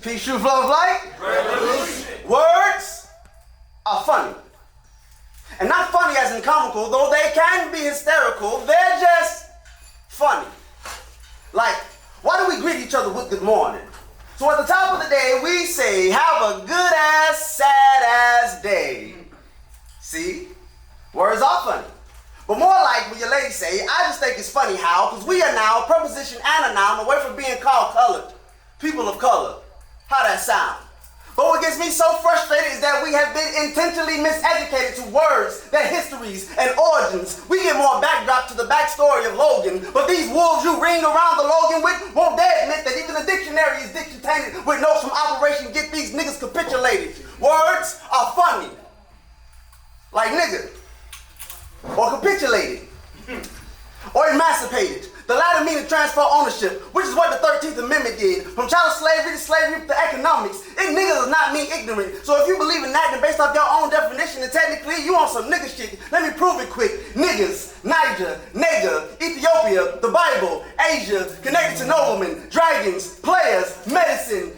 Peace, truth, love, light. Revolution. Words are funny. And not funny as in comical, though they can be hysterical. They're just funny. Like, why do we greet each other with good morning? So at the top of the day, we say, have a good ass, sad ass day. See? Words are funny. But more like when your lady say, I just think it's funny how, because we are now preposition and a noun away from being called colored. People of color. How that sound? But what gets me so frustrated is that we have been intentionally miseducated to words, their histories, and origins. We get more backdrop to the backstory of Logan, but these wolves you ring around the Logan with won't dare admit that even the dictionary is diction-tainted with notes from Operation Get These Niggas Capitulated. Words are funny. Like nigga. Or capitulated. Or emancipated. The latter meaning transfer ownership, which is what the 13th Amendment did. From chattel slavery to slavery to economics. It nigga does not mean ignorant. So if you believe in that, then based off your own definition, then technically you on some nigga shit. Let me prove it quick. Niggas, Niger, nigger, Ethiopia, the Bible, Asia, connected to noblemen, dragons, players, medicine.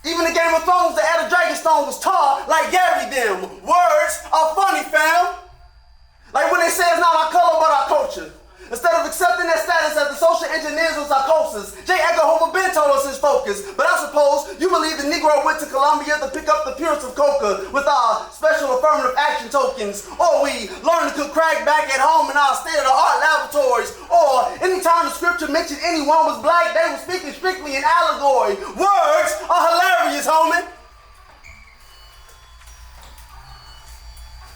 Even the Game of Thrones, the Elder Dragonstone was tall like Gary them. Words are funny, fam. Like when they say it's not our color but our culture. Instead of accepting their status as the social engineers of psychosis, J. Edgar Hoover Ben told us his focus. But I suppose you believe the Negro went to Colombia to pick up the purest of coca with our special affirmative action tokens. Or we learned to cook crack back at home in our state-of-the-art laboratories. Or anytime the scripture mentioned anyone was black, they were speaking strictly in allegory. Words are hilarious, homie.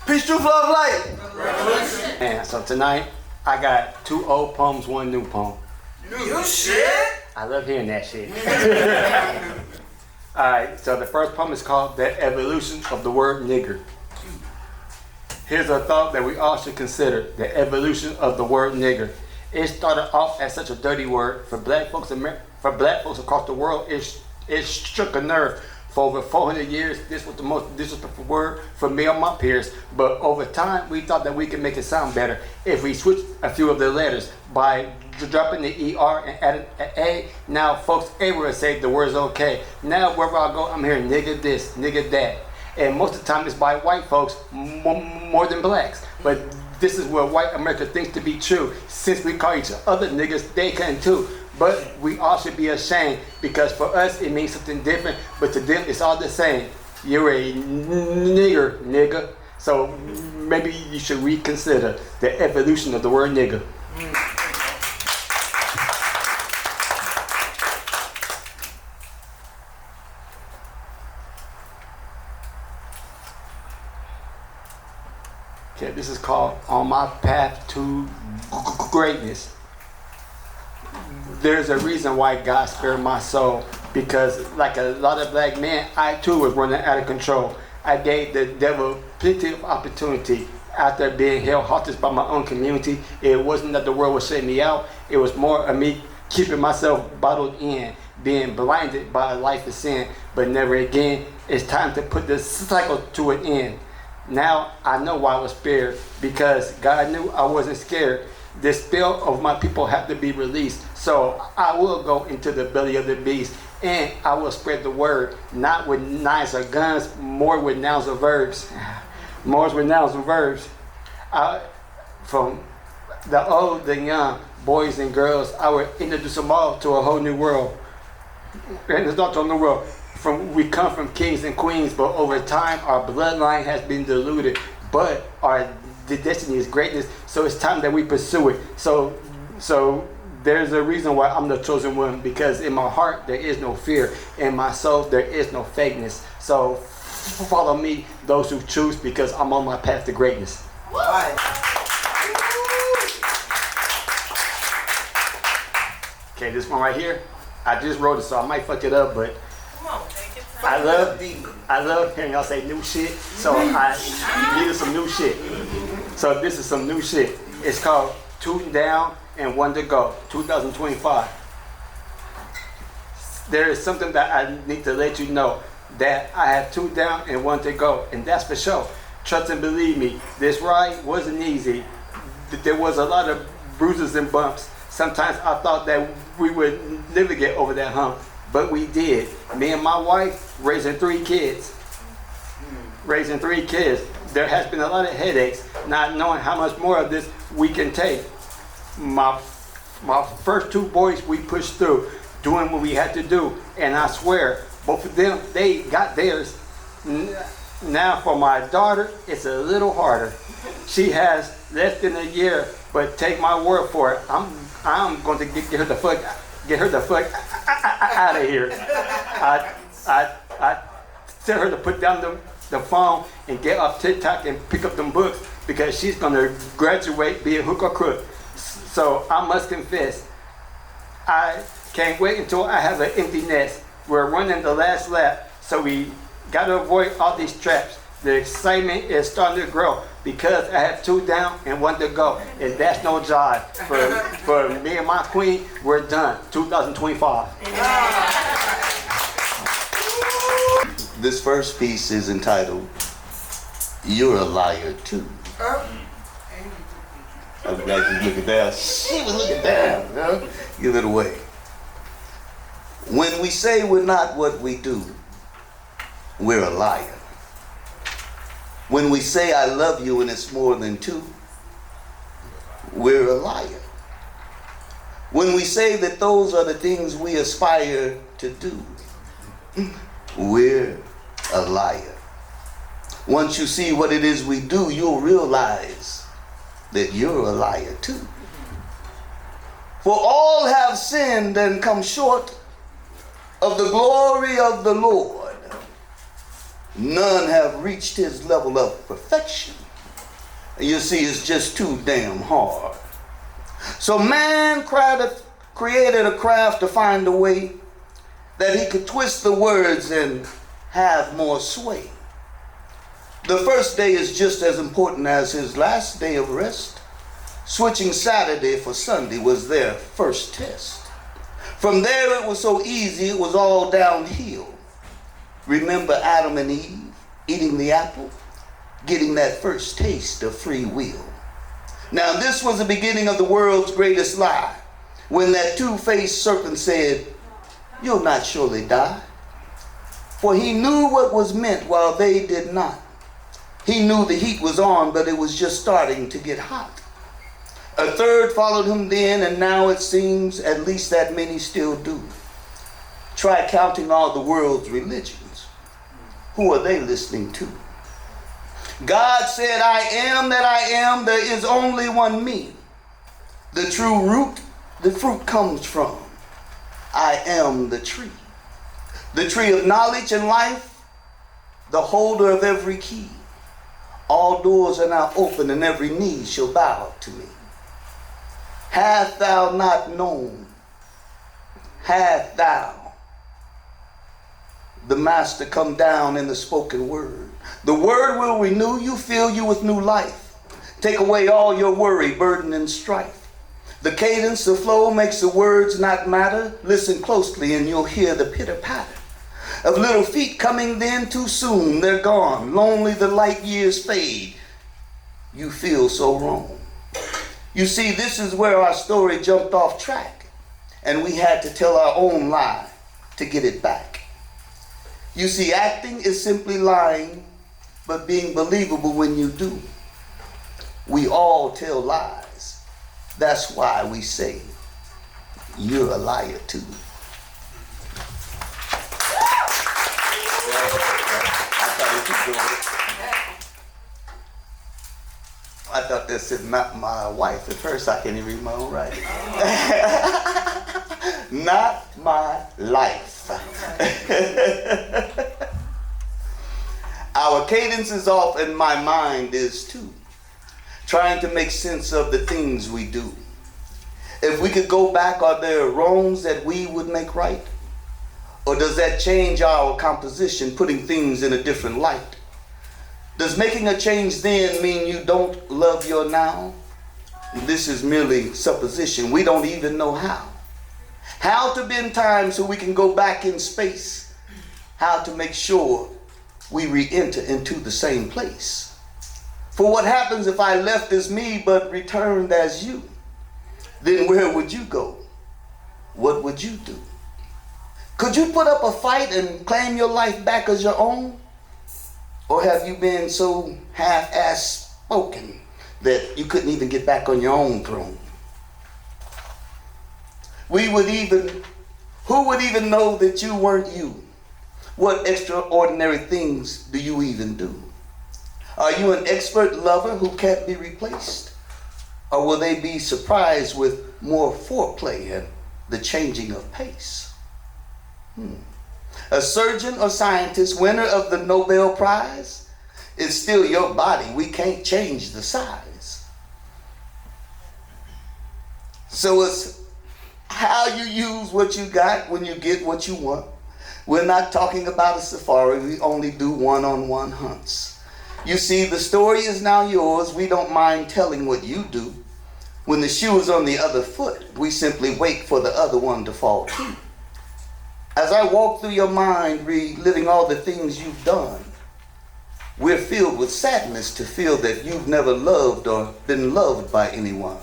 Peace, truth, love, light. Revolution. And so tonight, I got 2 old poems, 1 new poem. New shit? I love hearing that shit. Alright, so the first poem is called The Evolution of the Word Nigger. Here's a thought that we all should consider, the evolution of the word nigger. It started off as such a dirty word. For black folks across the world, it struck a nerve. For over 400 years, this was the most disrespectful word for me and my peers. But over time, we thought that we could make it sound better if we switched a few of the letters by dropping the ER and adding an A. Now folks everywhere say the word's okay. Now wherever I go, I'm hearing nigga this, nigga that. And most of the time it's by white folks more than blacks. But this is what white America thinks to be true. Since we call each other niggas, they can too. But we all should be ashamed because for us it means something different, but to them it's all the same. You're a nigger, nigga. So maybe you should reconsider the evolution of the word nigger. Okay, this is called On My Path to Greatness. There's a reason why God spared my soul, because like a lot of black men, I too was running out of control. I gave the devil plenty of opportunity. After being held hostage by my own community, it wasn't that the world was shutting me out, it was more of me keeping myself bottled in, being blinded by a life of sin. But never again. It's time to put this cycle to an end. Now I know why I was spared, because God knew I wasn't scared. The spell of my people had to be released. So I will go into the belly of the beast and I will spread the word, not with knives or guns, more with nouns or verbs. More with nouns and verbs. From the old, the young, boys and girls, I will introduce them all to a whole new world. And it's not a new world. We come from kings and queens, but over time our bloodline has been diluted. But the destiny is greatness, so it's time that we pursue it. So there's a reason why I'm the chosen one, because in my heart there is no fear, in my soul there is no fakeness. So follow me, those who choose, because I'm on my path to greatness. Right. Okay, this one right here, I just wrote it, so I might fuck it up, but Come on, take it. I love hearing y'all say new shit, so I needed some new shit. So this is some new shit. It's called 2 Down and 1 to Go, 2025. There is something that I need to let you know, that I have 2 down and 1 to go, and that's for sure. Trust and believe me, this ride wasn't easy. There was a lot of bruises and bumps. Sometimes I thought that we would never get over that hump, but we did. Me and my wife raising 3 kids. Raising 3 kids. There has been a lot of headaches, not knowing how much more of this we can take. My first 2 boys we pushed through, doing what we had to do, and I swear, both of them, they got theirs. Now for my daughter, it's a little harder. She has less than a year, but take my word for it, I'm going to get her the fuck out of here. I tell her to put down the phone and get off TikTok and pick up them books, because she's going to graduate, be a hook or crook. So I must confess, I can't wait until I have an empty nest. We're running the last lap, so we got to avoid all these traps. The excitement is starting to grow because I have 2 down and 1 to go, and that's no jive. For me and my queen, we're done. 2025. This first piece is entitled, You're a Liar Too. I'm glad you look at that. She was looking down, huh? Give it away. When we say we're not what we do, we're a liar. When we say I love you and it's more than 2, we're a liar. When we say that those are the things we aspire to do, we're a liar. Once you see what it is we do, you'll realize that you're a liar too. For all have sinned and come short of the glory of the Lord. None have reached his level of perfection. You see, it's just too damn hard. So man created a craft to find a way that he could twist the words and have more sway. The first day is just as important as his last day of rest. Switching Saturday for Sunday was their first test. From there it was so easy, it was all downhill. Remember Adam and Eve eating the apple, getting that first taste of free will. Now this was the beginning of the world's greatest lie, when that 2-faced serpent said, "You'll not surely die." For he knew what was meant while they did not. He knew the heat was on, but it was just starting to get hot. A third followed him then, and now it seems at least that many still do. Try counting all the world's religions. Who are they listening to? God said, "I am that I am. There is only one me. The true root the fruit comes from. I am the tree. The tree of knowledge and life, the holder of every key. All doors are now open and every knee shall bow to me. Hast thou not known? Hast thou the master come down in the spoken word? The word will renew you, fill you with new life. Take away all your worry, burden, and strife. The cadence, the flow makes the words not matter. Listen closely and you'll hear the pitter-patter of little feet coming then too soon. They're gone. Lonely the light years fade. You feel so wrong. You see, this is where our story jumped off track, and we had to tell our own lie to get it back. You see, acting is simply lying, but being believable when you do. We all tell lies. That's why we say, you're a liar too. I thought that said not my wife. At first I can't even read my own writing. Not my life. Our cadence is off and my mind is too. Trying to make sense of the things we do. If we could go back, are there wrongs that we would make right? Or does that change our composition, putting things in a different light? Does making a change then mean you don't love your now? This is merely supposition. We don't even know how. How to bend time so we can go back in space. How to make sure we re-enter into the same place. For what happens if I left as me but returned as you? Then where would you go? What would you do? Could you put up a fight and claim your life back as your own? Or have you been so half-ass spoken that you couldn't even get back on your own throne? Who would even know that you weren't you? What extraordinary things do you even do? Are you an expert lover who can't be replaced? Or will they be surprised with more foreplay and the changing of pace? A surgeon or scientist, winner of the Nobel Prize, is still your body. We can't change the size. So it's how you use what you got when you get what you want. We're not talking about a safari. We only do one-on-one hunts. You see, the story is now yours. We don't mind telling what you do. When the shoe is on the other foot, we simply wait for the other one to fall too. As I walk through your mind, reliving all the things you've done, we're filled with sadness to feel that you've never loved or been loved by anyone.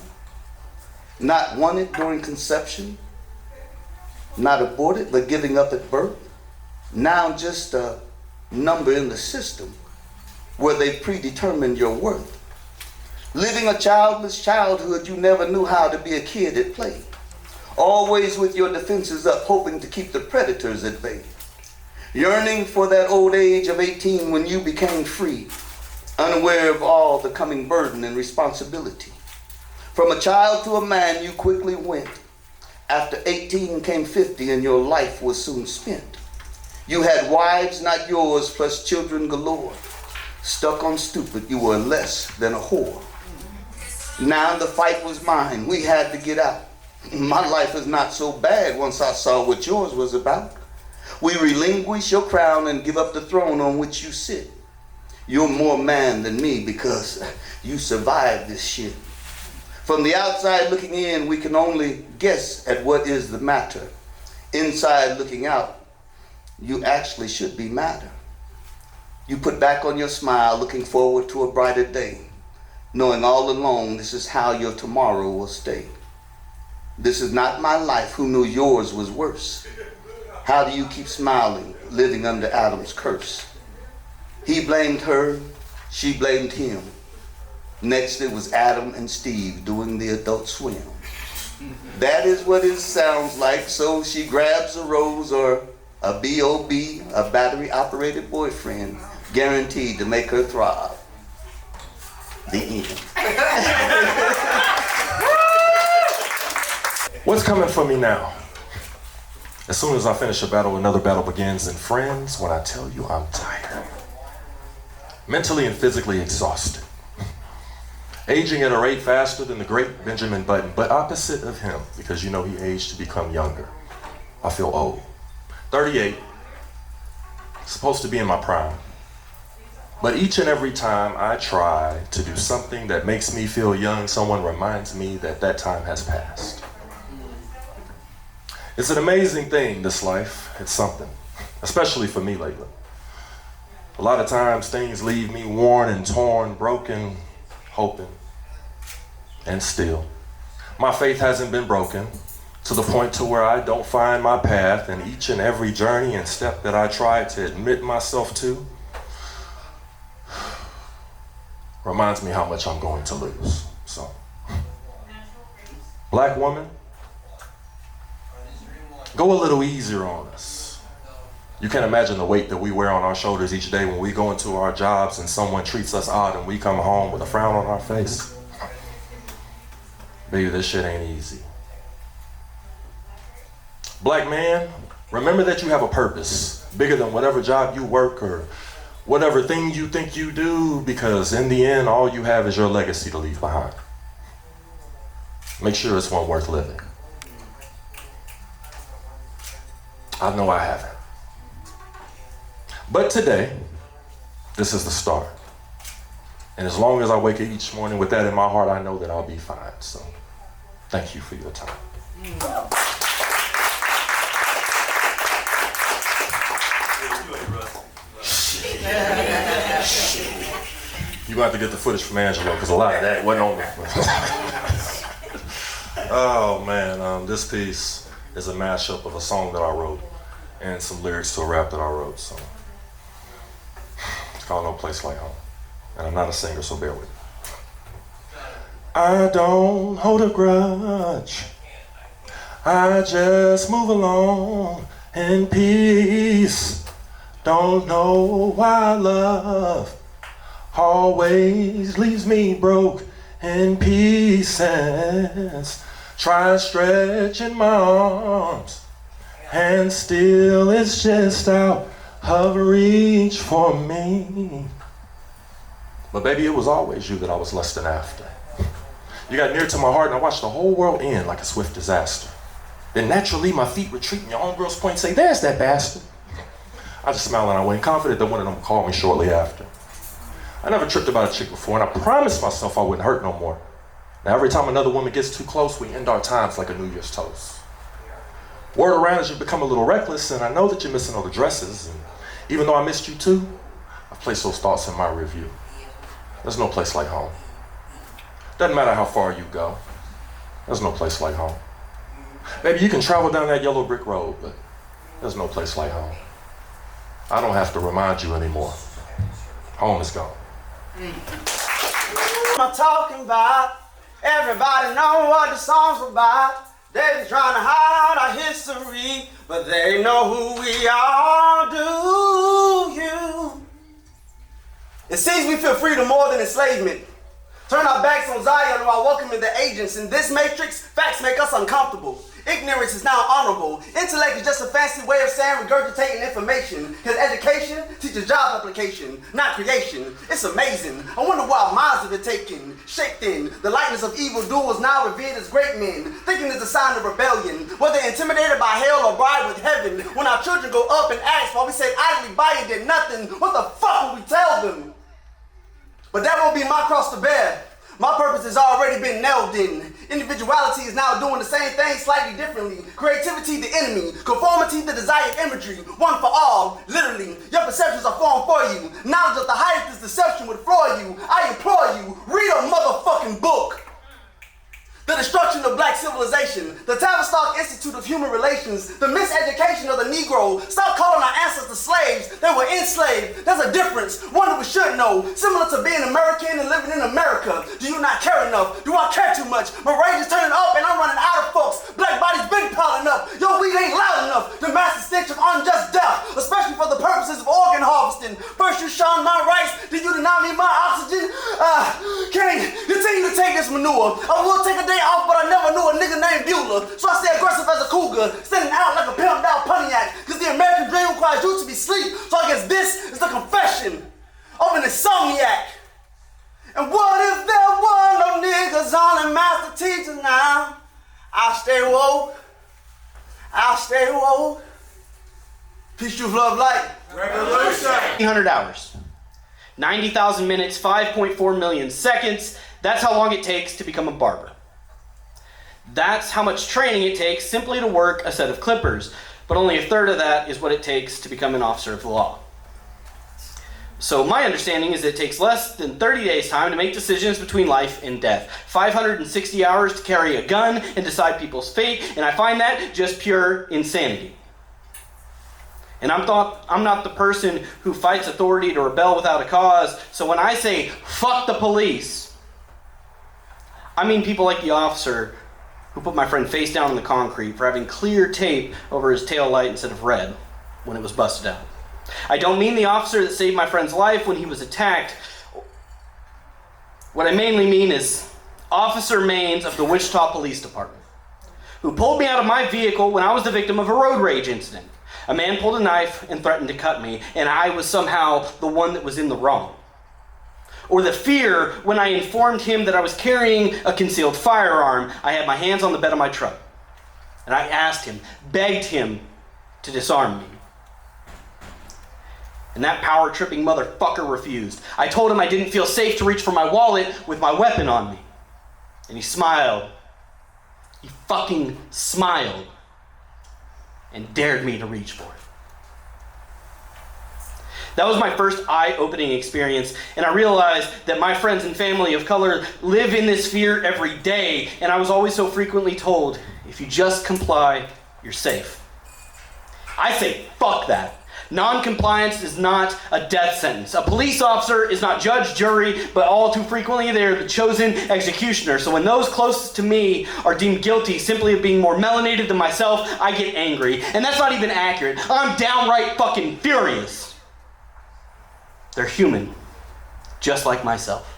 Not wanted during conception, not aborted, but giving up at birth. Now just a number in the system where they predetermined your worth. Living a childless childhood, you never knew how to be a kid at play. Always with your defenses up, hoping to keep the predators at bay. Yearning for that old age of 18 when you became free, unaware of all the coming burden and responsibility. From a child to a man, you quickly went. After 18 came 50 and your life was soon spent. You had wives not yours, plus children galore. Stuck on stupid, you were less than a whore. Now the fight was mine, we had to get out. My life is not so bad once I saw what yours was about. We relinquish your crown and give up the throne on which you sit. You're more man than me because you survived this shit. From the outside looking in, we can only guess at what is the matter. Inside looking out, you actually should be madder. You put back on your smile, looking forward to a brighter day, knowing all along this is how your tomorrow will stay. This is not my life, who knew yours was worse? How do you keep smiling, living under Adam's curse? He blamed her, she blamed him. Next it was Adam and Steve doing the Adult Swim. That is what it sounds like, so she grabs a rose or a B.O.B., a battery-operated boyfriend, guaranteed to make her thrive. The end. What's coming for me now? As soon as I finish a battle, another battle begins. And friends, when I tell you I'm tired, mentally and physically exhausted, aging at a rate faster than the great Benjamin Button, but opposite of him, because you know he aged to become younger. I feel old. 38, supposed to be in my prime. But each and every time I try to do something that makes me feel young, someone reminds me that that time has passed. It's an amazing thing, this life. It's something, especially for me lately. A lot of times things leave me worn and torn, broken, hoping, and still. My faith hasn't been broken to the point to where I don't find my path, and each and every journey and step that I try to admit myself to reminds me how much I'm going to lose. So, black woman, go a little easier on us. You can't imagine the weight that we wear on our shoulders each day when we go into our jobs and someone treats us odd and we come home with a frown on our face. Baby, this shit ain't easy. Black man, remember that you have a purpose bigger than whatever job you work or whatever thing you think you do, because in the end, all you have is your legacy to leave behind. Make sure it's one worth living. I know I haven't. But today, this is the start. And as long as I wake up each morning with that in my heart, I know that I'll be fine. So, thank you for your time. You're going to have to get the footage from Angelo, because a lot of that wasn't on me. Oh man, this piece is a mashup of a song that I wrote and some lyrics to a rap that I wrote. So it's called No Place Like Home. And I'm not a singer, so bear with me. I don't hold a grudge. I just move along in peace. Don't know why love always leaves me broke in pieces. Try stretching my arms, and still it's just out of reach for me. But baby, it was always you that I was lusting after. You got near to my heart and I watched the whole world end like a swift disaster. Then naturally my feet retreat and your homegirls point and say, there's that bastard. I just smiled and I went, confident that one of them would call me shortly after. I never tripped about a chick before, and I promised myself I wouldn't hurt no more. Now every time another woman gets too close, we end our times like a New Year's toast. Word around is you become a little reckless, and I know that you're missing all the dresses, and even though I missed you too, I've placed those thoughts in my review. There's no place like home. Doesn't matter how far you go, there's no place like home. Baby, you can travel down that yellow brick road, but there's no place like home. I don't have to remind you anymore. Home is gone. I'm talking about, everybody know what the song's about. They be trying to hide our history, but they know who we are, do you? It seems we feel freedom more than enslavement. Turn our backs on Zion while welcoming the agents. In this matrix, facts make us uncomfortable. Ignorance is now honorable. Intellect is just a fancy way of saying regurgitating information. Because education teaches job application, not creation. It's amazing. I wonder why our minds have been taken, shaped in. The likeness of evil doers now revered as great men. Thinking is a sign of rebellion. Whether intimidated by hell or bribed with heaven. When our children go up and ask while we say idly by you did nothing, what the fuck will we tell them? But that won't be my cross to bear. My purpose has already been nailed in. Individuality is now doing the same thing slightly differently. Creativity the enemy, conformity the desired imagery. One for all, literally. Your perceptions are formed for you. Knowledge of the highest deception would floor you. I implore you, read a motherfucking book. The destruction of black civilization, the Tavistock Institute of Human Relations, the miseducation of the Negro. Stop calling our ancestors slaves. They were enslaved. There's a difference, one that we should know. Similar to being American and living in America. Do you not care enough? Do I care too much? My rage is turning up and I'm running out of folks. Black bodies been piling up. Your weed ain't loud enough to mask the stench of unjust death, especially for the purposes of organ harvesting. First you shun my rights, then you deny me my oxygen. Kenny, continue to take this manure. I will take a day off, but I never knew a nigga named Bueller. So I stay aggressive as a cougar, standing out like a pimped out Pontiac. Cause the American dream requires you to be asleep. So I guess this is the confession of an insomniac. And what if there were no niggas on the master teacher now? I'll stay woke. I'll stay woke. Peace, truth, love, light. Revolution. 300 hours. 90,000 minutes, 5.4 million seconds. That's how long it takes to become a barber. That's how much training it takes simply to work a set of clippers, but only a third of that is what it takes to become an officer of the law. So my understanding is that it takes less than 30 days' time to make decisions between life and death. 560 hours to carry a gun and decide people's fate, and I find that just pure insanity. And I'm not the person who fights authority to rebel without a cause, so when I say, fuck the police, I mean people like the officer who put my friend face down on the concrete for having clear tape over his tail light instead of red when it was busted out. I don't mean the officer that saved my friend's life when he was attacked. What I mainly mean is Officer Maines of the Wichita Police Department, who pulled me out of my vehicle when I was the victim of a road rage incident. A man pulled a knife and threatened to cut me, and I was somehow the one that was in the wrong. Or the fear when I informed him that I was carrying a concealed firearm. I had my hands on the bed of my truck, and I asked him, begged him to disarm me. And that power-tripping motherfucker refused. I told him I didn't feel safe to reach for my wallet with my weapon on me. And he smiled. He fucking smiled and dared me to reach for it. That was my first eye-opening experience, and I realized that my friends and family of color live in this fear every day, and I was always so frequently told, if you just comply, you're safe. I say fuck that. Non-compliance is not a death sentence. A police officer is not judge, jury, but all too frequently they're the chosen executioner. So when those closest to me are deemed guilty simply of being more melanated than myself, I get angry. And that's not even accurate. I'm downright fucking furious. They're human, just like myself.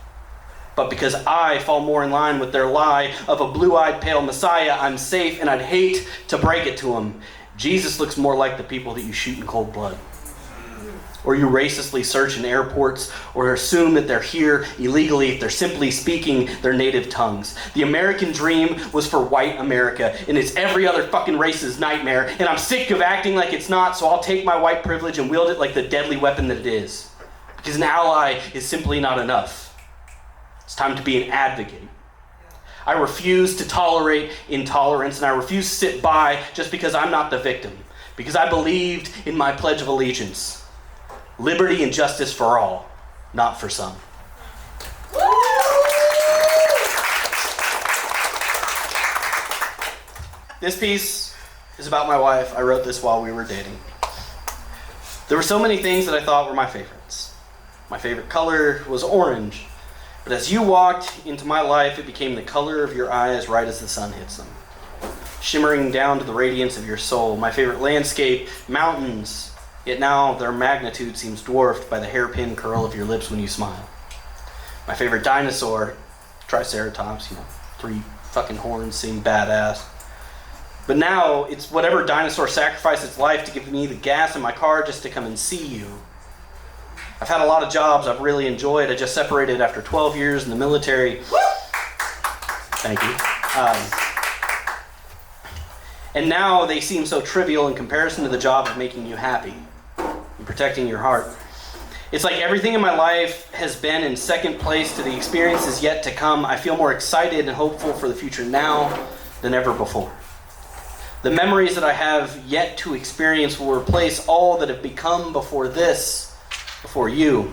But because I fall more in line with their lie of a blue-eyed pale messiah, I'm safe, and I'd hate to break it to them. Jesus looks more like the people that you shoot in cold blood, or you racistly search in airports, or assume that they're here illegally if they're simply speaking their native tongues. The American dream was for white America, and it's every other fucking race's nightmare, and I'm sick of acting like it's not, so I'll take my white privilege and wield it like the deadly weapon that it is. Because an ally is simply not enough. It's time to be an advocate. I refuse to tolerate intolerance, and I refuse to sit by just because I'm not the victim. Because I believed in my Pledge of Allegiance. Liberty and justice for all, not for some. This piece is about my wife. I wrote this while we were dating. There were so many things that I thought were my favorites. My favorite color was orange. But as you walked into my life, it became the color of your eyes right as the sun hits them, shimmering down to the radiance of your soul. My favorite landscape, mountains, yet now their magnitude seems dwarfed by the hairpin curl of your lips when you smile. My favorite dinosaur, Triceratops, 3 fucking horns seem badass. But now it's whatever dinosaur sacrificed its life to give me the gas in my car just to come and see you. I've had a lot of jobs I've really enjoyed. I just separated after 12 years in the military. Thank you. And now they seem so trivial in comparison to the job of making you happy and protecting your heart. It's like everything in my life has been in second place to the experiences yet to come. I feel more excited and hopeful for the future now than ever before. The memories that I have yet to experience will replace all that have become before this. Before you,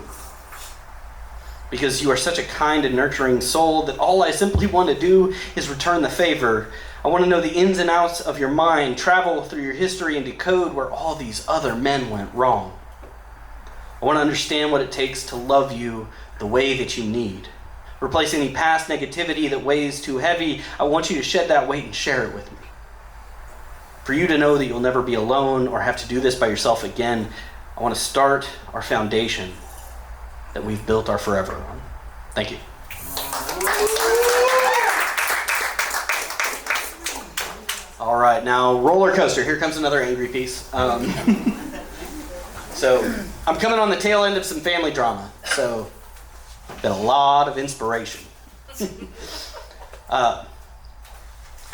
because you are such a kind and nurturing soul that all I simply want to do is return the favor. I want to know the ins and outs of your mind, travel through your history and decode where all these other men went wrong. I want to understand what it takes to love you the way that you need. Replace any past negativity that weighs too heavy. I want you to shed that weight and share it with me. For you to know that you'll never be alone or have to do this by yourself again, I want to start our foundation that we've built our forever on. Thank you. All right, now roller coaster. Here comes another angry piece. So I'm coming on the tail end of some family drama, so got a lot of inspiration. Have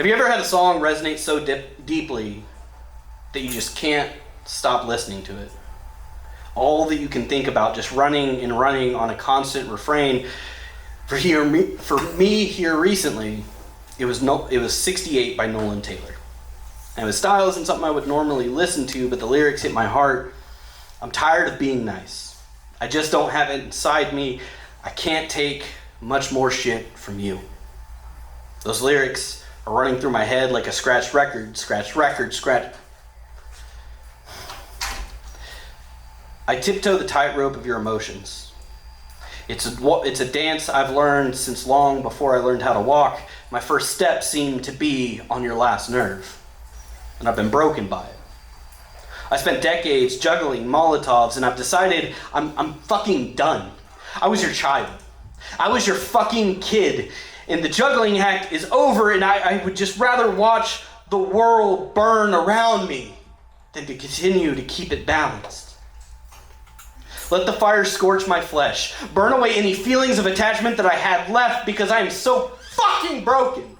you ever had a song resonate so deeply that you just can't stop listening to it? All that you can think about, just running and running on a constant refrain. For me here recently, it was 68 by Nolan Taylor. And his style isn't something I would normally listen to, but the lyrics hit my heart. I'm tired of being nice. I just don't have it inside me. I can't take much more shit from you. Those lyrics are running through my head like a scratched record, scratch. I tiptoe the tightrope of your emotions. It's a dance I've learned since long before I learned how to walk. My first step seemed to be on your last nerve, and I've been broken by it. I spent decades juggling Molotovs, and I've decided I'm fucking done. I was your child. I was your fucking kid, and the juggling act is over, and I would just rather watch the world burn around me than to continue to keep it balanced. Let the fire scorch my flesh. Burn away any feelings of attachment that I had left because I am so fucking broken.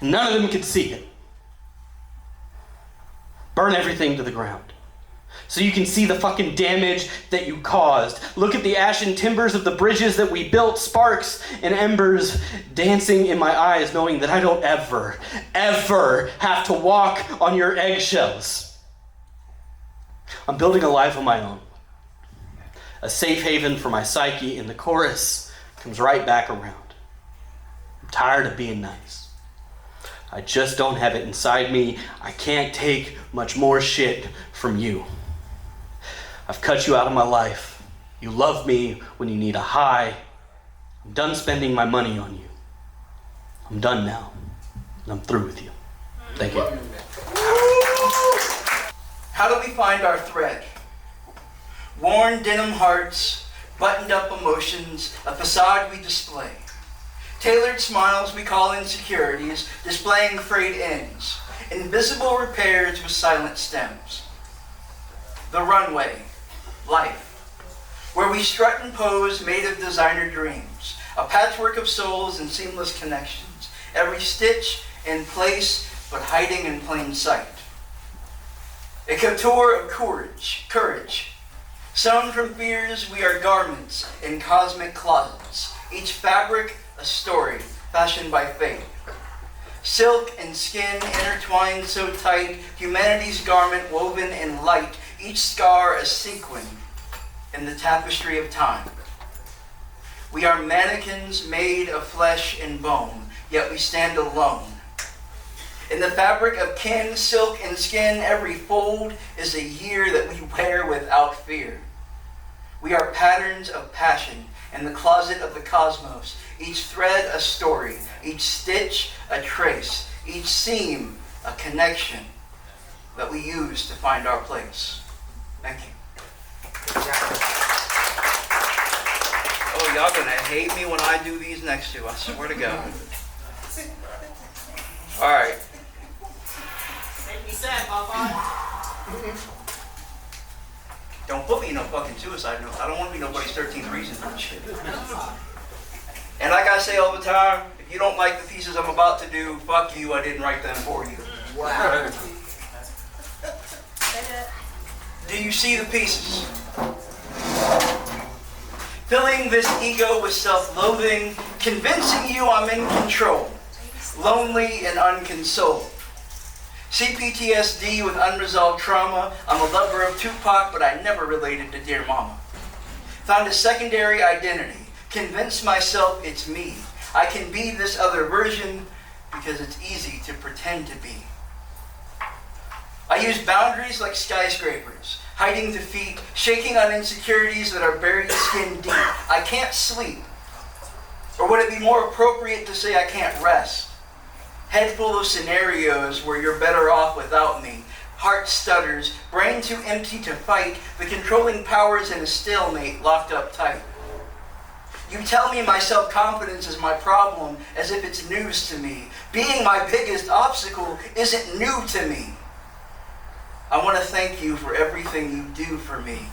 And none of them can see it. Burn everything to the ground so you can see the fucking damage that you caused. Look at the ashen timbers of the bridges that we built, sparks and embers dancing in my eyes, knowing that I don't ever have to walk on your eggshells. I'm building a life of my own, a safe haven for my psyche, and the chorus comes right back around. I'm tired of being nice. I just don't have it inside me. I can't take much more shit from you. I've cut you out of my life. You love me when you need a high. I'm done spending my money on you. I'm done now. And I'm through with you. Thank you. How do we find our thread? Worn denim hearts, buttoned up emotions, a facade we display. Tailored smiles we call insecurities, displaying frayed ends. Invisible repairs with silent stems. The runway, life, where we strut and pose made of designer dreams. A patchwork of souls and seamless connections. Every stitch in place, but hiding in plain sight. A couture of courage. Sewn from fears, we are garments in cosmic closets. Each fabric, a story, fashioned by fate. Silk and skin intertwined so tight, humanity's garment woven in light, each scar a sequin in the tapestry of time. We are mannequins made of flesh and bone, yet we stand alone. In the fabric of kin, silk, and skin, every fold is a year that we wear without fear. We are patterns of passion in the closet of the cosmos, each thread a story, each stitch a trace, each seam a connection that we use to find our place. Thank you. Oh, y'all gonna hate me when I do these next two, I swear to God. All right. Make me sad, Papa. Don't put me in no fucking suicide note. I don't want to be nobody's 13th reason for shit. And like I say all the time, if you don't like the pieces I'm about to do, fuck you, I didn't write them for you. Wow. Do you see the pieces? Filling this ego with self-loathing, convincing you I'm in control, lonely and unconsoled. CPTSD with unresolved trauma. I'm a lover of Tupac, but I never related to Dear Mama. Found a secondary identity. Convinced myself it's me. I can be this other version because it's easy to pretend to be. I use boundaries like skyscrapers, hiding defeat, shaking on insecurities that are buried skin deep. I can't sleep. Or would it be more appropriate to say I can't rest? Head full of scenarios where you're better off without me. Heart stutters, brain too empty to fight, the controlling powers in a stalemate locked up tight. You tell me my self-confidence is my problem as if it's news to me. Being my biggest obstacle isn't new to me. I want to thank you for everything you do for me.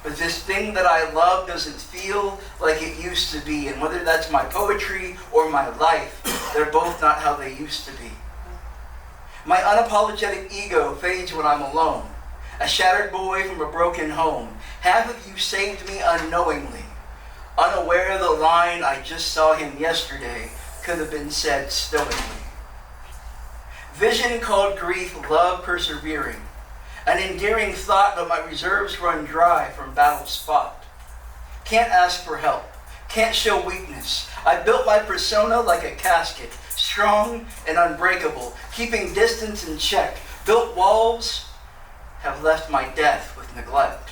But this thing that I love doesn't feel like it used to be. And whether that's my poetry or my life, they're both not how they used to be. My unapologetic ego fades when I'm alone. A shattered boy from a broken home. Half of you saved me unknowingly. Unaware of the line I just saw him yesterday could have been said stoically. Vision called grief, love persevering. An endearing thought, but my reserves run dry from battle's fought. Can't ask for help, can't show weakness. I built my persona like a casket, strong and unbreakable, keeping distance in check. Built walls, have left my death with neglect.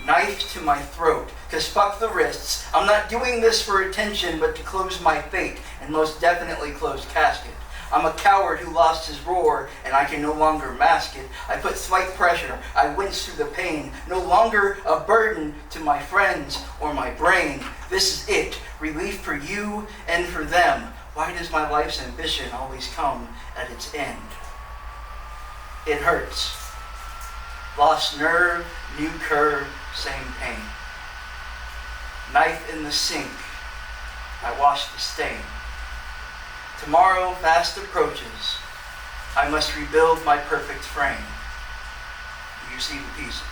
Knife to my throat, cause fuck the wrists. I'm not doing this for attention, but to close my fate, and most definitely close casket. I'm a coward who lost his roar, and I can no longer mask it. I put slight pressure, I wince through the pain, no longer a burden to my friends or my brain. This is it, relief for you and for them. Why does my life's ambition always come at its end? It hurts. Lost nerve, new curve, same pain. Knife in the sink, I wash the stain. Tomorrow fast approaches. I must rebuild my perfect frame. Do you see the pieces?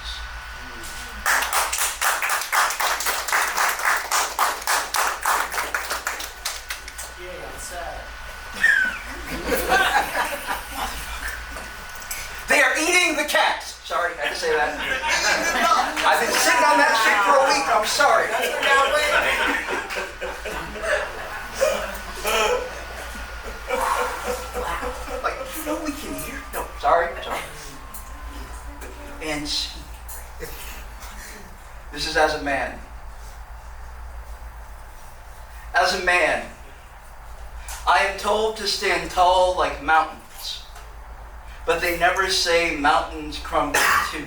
Yeah, sad. They are eating the cats. Sorry, I had to say that. I've been sitting on that shit for a week. I'm sorry. and seek. This is as a man. As a man, I am told to stand tall like mountains, but they never say mountains crumble too.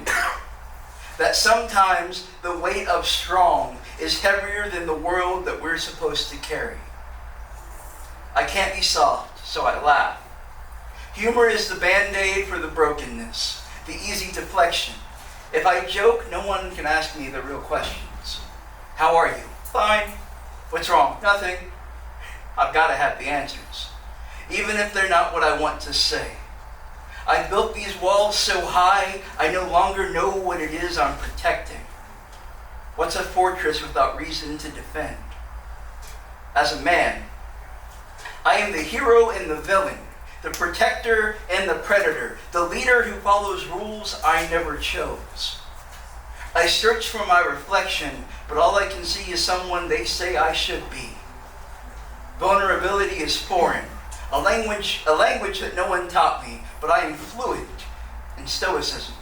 That sometimes the weight of strong is heavier than the world that we're supposed to carry. I can't be soft, so I laugh. Humor is the band-aid for the brokenness, the easy deflection. If I joke, no one can ask me the real questions. How are you? Fine. What's wrong? Nothing. I've got to have the answers, even if they're not what I want to say. I built these walls so high, I no longer know what it is I'm protecting. What's a fortress without reason to defend? As a man, I am the hero and the villain, the protector and the predator, the leader who follows rules I never chose. I search for my reflection, but all I can see is someone they say I should be. Vulnerability is foreign, a language that no one taught me, but I am fluent in stoicism.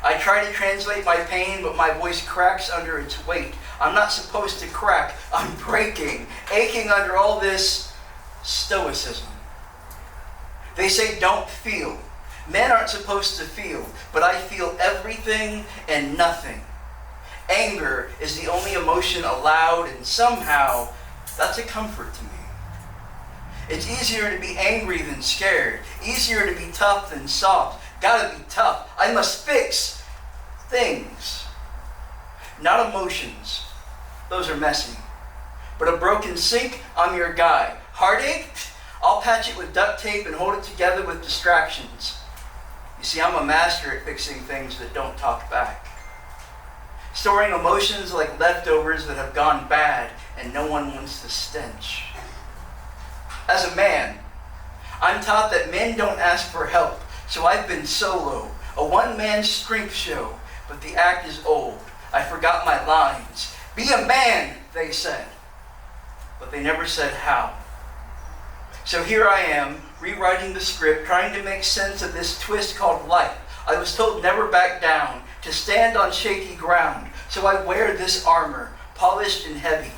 I try to translate my pain, but my voice cracks under its weight. I'm not supposed to crack, I'm breaking, aching under all this stoicism. They say don't feel. Men aren't supposed to feel, but I feel everything and nothing. Anger is the only emotion allowed, and somehow that's a comfort to me. It's easier to be angry than scared, easier to be tough than soft. Gotta be tough. I must fix things, not emotions. Those are messy. But a broken sink, I'm your guy. Heartache? I'll patch it with duct tape and hold it together with distractions. You see, I'm a master at fixing things that don't talk back. Storing emotions like leftovers that have gone bad and no one wants the stench. As a man, I'm taught that men don't ask for help, so I've been solo, a one-man strength show, but the act is old. I forgot my lines. Be a man, they said, but they never said how. So here I am, rewriting the script, trying to make sense of this twist called life. I was told never back down, to stand on shaky ground, so I wear this armor, polished and heavy.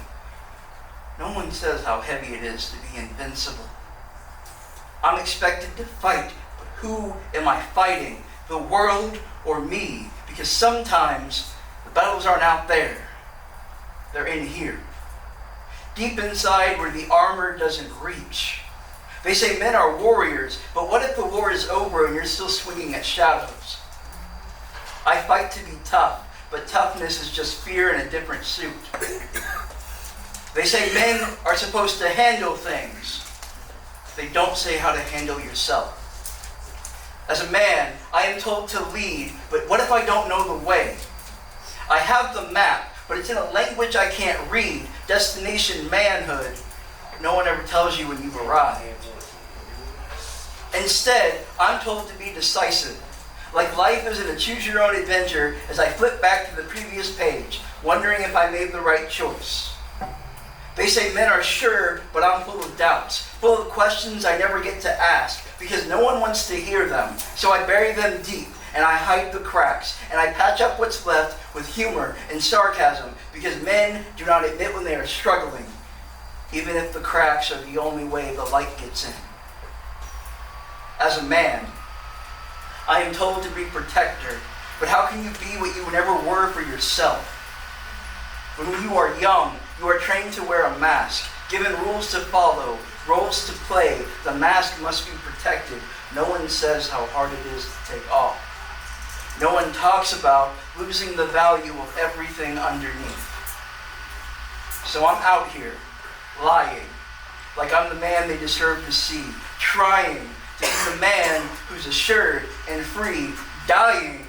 No one says how heavy it is to be invincible. I'm expected to fight, but who am I fighting? The world or me? Because sometimes the battles aren't out there. They're in here. Deep inside where the armor doesn't reach. They say men are warriors, but what if the war is over and you're still swinging at shadows? I fight to be tough, but toughness is just fear in a different suit. They say men are supposed to handle things. They don't say how to handle yourself. As a man, I am told to lead, but what if I don't know the way? I have the map, but it's in a language I can't read. Destination manhood. No one ever tells you when you've arrived. Instead, I'm told to be decisive. Like life isn't a choose-your-own adventure as I flip back to the previous page, wondering if I made the right choice. They say men are sure, but I'm full of doubts, full of questions I never get to ask, because no one wants to hear them. So I bury them deep, and I hide the cracks, and I patch up what's left with humor and sarcasm, because men do not admit when they are struggling, even if the cracks are the only way the light gets in. As a man, I am told to be protector, but how can you be what you never were for yourself? When you are young, you are trained to wear a mask, given rules to follow, roles to play. The mask must be protected. No one says how hard it is to take off. No one talks about losing the value of everything underneath. So I'm out here, lying, like I'm the man they deserve to see, trying to be the man who's assured and free, dying,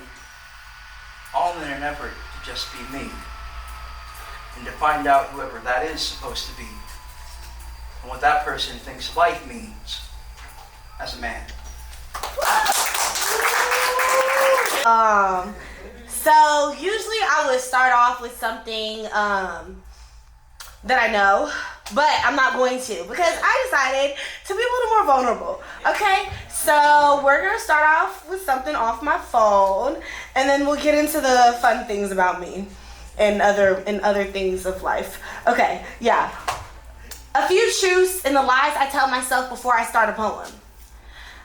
all in an effort to just be me. And to find out whoever that is supposed to be, and what that person thinks life means as a man. So usually I would start off with something that I know, but I'm not going to because I decided to be a little more vulnerable. Okay, so we're gonna start off with something off my phone, and then we'll get into the fun things about me and other things of life. Okay, yeah. A few truths and the lies I tell myself before I start a poem.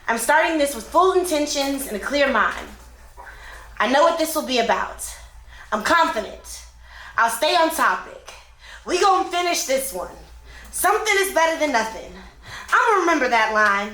I'm starting this with full intentions and a clear mind. I know what this will be about. I'm confident. I'll stay on topic. We gonna finish this one. Something is better than nothing. I'm gonna remember that line.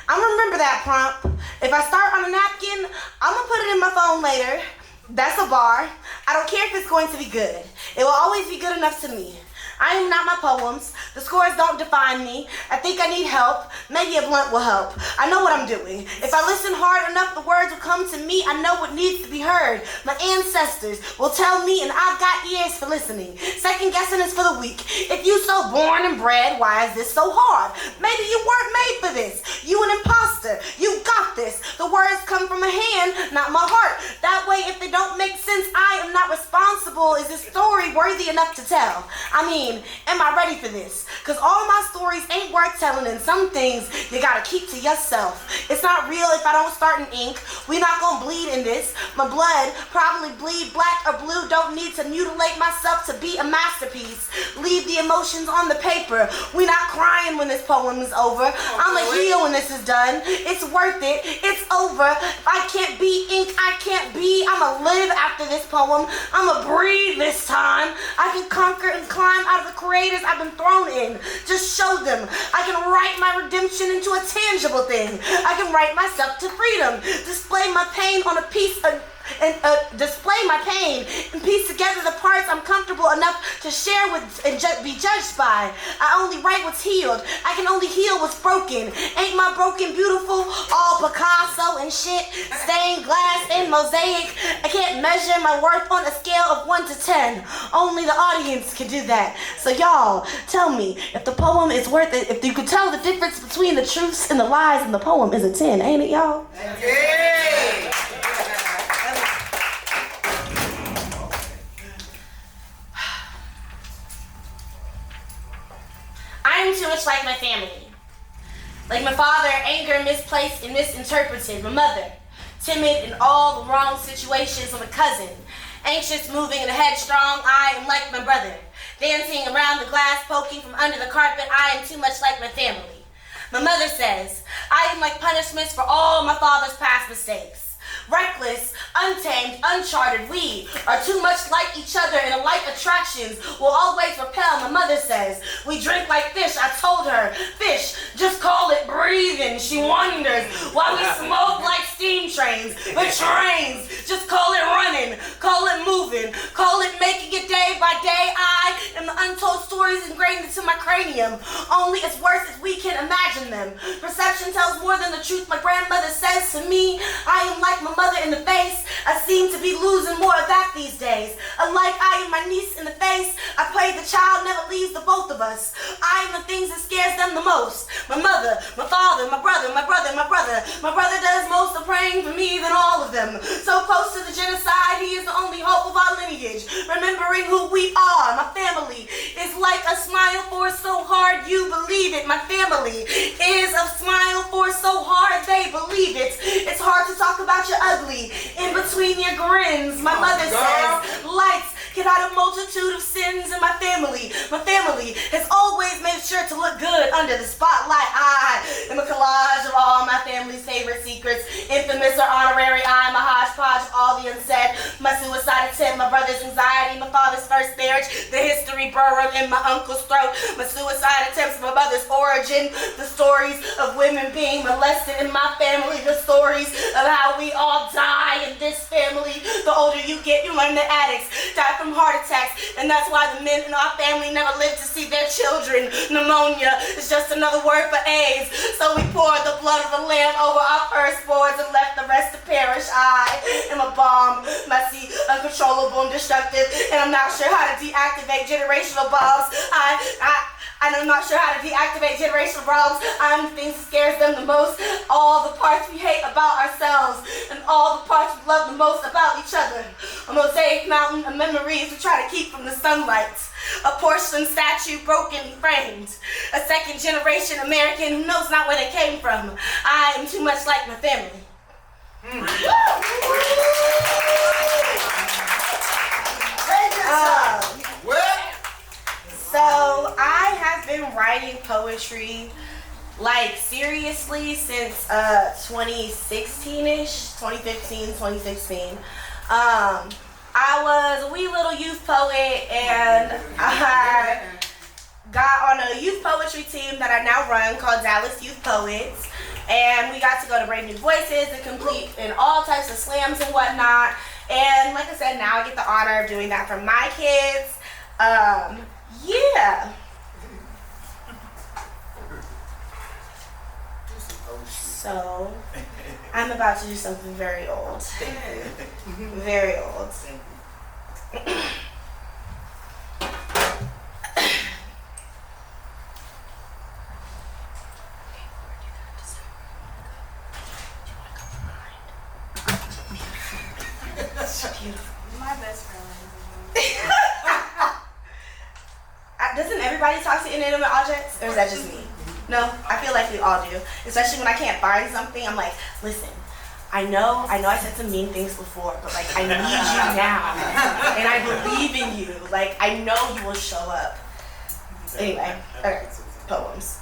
I'm gonna remember that prompt. If I start on a napkin, I'm gonna put it in my phone later. That's a bar. I don't care if it's going to be good. It will always be good enough to me. I am not my poems. The scores don't define me. I think I need help. Maybe a blunt will help. I know what I'm doing. If I listen hard enough, the words will come to me. I know what needs to be heard. My ancestors will tell me, and I've got ears for listening. Second guessing is for the weak. If you so born and bred, why is this so hard? Maybe you weren't made for this. You an imposter. You got this. The words come from a hand, not my heart. That way, if they don't make sense, I am not responsible. Is this story worthy enough to tell? I mean, am I ready for this? Cause all my stories ain't worth telling, and some things you gotta keep to yourself. It's not real if I don't start in ink. We not gonna bleed in this. My blood probably bleed black or blue. Don't need to mutilate myself to be a masterpiece. Leave the emotions on the paper. We not crying when this poem is over. I'ma heal when this is done. It's worth it. It's over. If I can't be ink, I can't be. I'ma live after this poem. I'ma breathe this time. I can conquer and climb out of the craters I've been thrown in. Just show them. I can write my redemption into a tangible thing. I can write myself to freedom. Display my pain on a piece of display my pain and piece together the parts I'm comfortable enough to share with and be judged by. I only write what's healed. I can only heal what's broken. Ain't my broken beautiful? All Picasso and shit. Stained glass and mosaic. I can't measure my worth on a scale of 1 to 10. Only the audience can do that. So y'all, tell me if the poem is worth it. If you could tell the difference between the truths and the lies in the poem is a 10, ain't it, y'all? Yeah. I am too much like my family. Like my father, anger misplaced and misinterpreted. My mother, timid in all the wrong situations. I'm a cousin, anxious, moving, and headstrong. I am like my brother, dancing around the glass, poking from under the carpet. I am too much like my family. My mother says, I am like punishments for all my father's past mistakes. Reckless, untamed, uncharted, we are too much like each other, and alike attractions will always repel. My mother says, we drink like fish. I told her, fish, just call it breathing. She wonders why we smoke like steam trains, but trains, just call it running, call it moving, call it making it day by day. I am the untold stories ingrained into my cranium, only as worse as we can imagine them. Perception tells more than the truth. My grandmother says to me, I am like my mother in the face. I seem to be losing more of that these days. Unlike I am my niece in the face, I pray the child never leaves the both of us. I am the things that scares them the most. My mother, my father, my brother, my brother, my brother. My brother does most of praying for me than all of them. So close to the genocide, he is the only hope of our lineage. Remembering who we are, my family is like a smile for so hard you believe it. My family is a smile for so hard they believe it. It's hard to talk about your ugly in between your grins. My mother says, lights get out a multitude of sins in my family. My family has always made sure to look good under the spotlight. I am a collage of all my family's favorite secrets, infamous or honorary. I am a hodgepodge of all the unsaid. My suicide attempt, my brother's anxiety, my father's first marriage, the history burrowed in my uncle's throat, my suicide attempts, my mother's origin, the stories of women being molested in my family, the stories of how we all die in this family. The older you get, you learn that addicts die from heart attacks, and that's why the men in our family never live to see their children. Pneumonia is just another word for AIDS, so we poured the blood of the lamb over our firstborns and left the rest to perish. I am a bomb, messy, uncontrollable, and destructive, and I'm not sure how to deactivate generational bombs. I'm not sure how to deactivate generational bombs. I'm the thing that scares them the most. All the parts we hate about ourselves, and all the parts we love the most about each other. A mosaic mountain of memories we try to keep from the sunlight. A porcelain statue broken framed. A second generation American who knows not where they came from. I am too much like my family. So I have been writing poetry like seriously since 2016-ish, 2015, 2016. I was a wee little youth poet, and I got on a youth poetry team that I now run called Dallas Youth Poets, and we got to go to Brave New Voices and compete in all types of slams and whatnot. And like I said, now I get the honor of doing that for my kids. Yeah. So, I'm about to do something very old. Very old. Beautiful. My best friend. Doesn't everybody talk to inanimate objects? Or is that just me? No? I feel like we all do. Especially when I can't find something, I'm like, listen, I know I said some mean things before, but like, I need you now. And I believe in you. Like, I know you will show up. Anyway, okay, poems.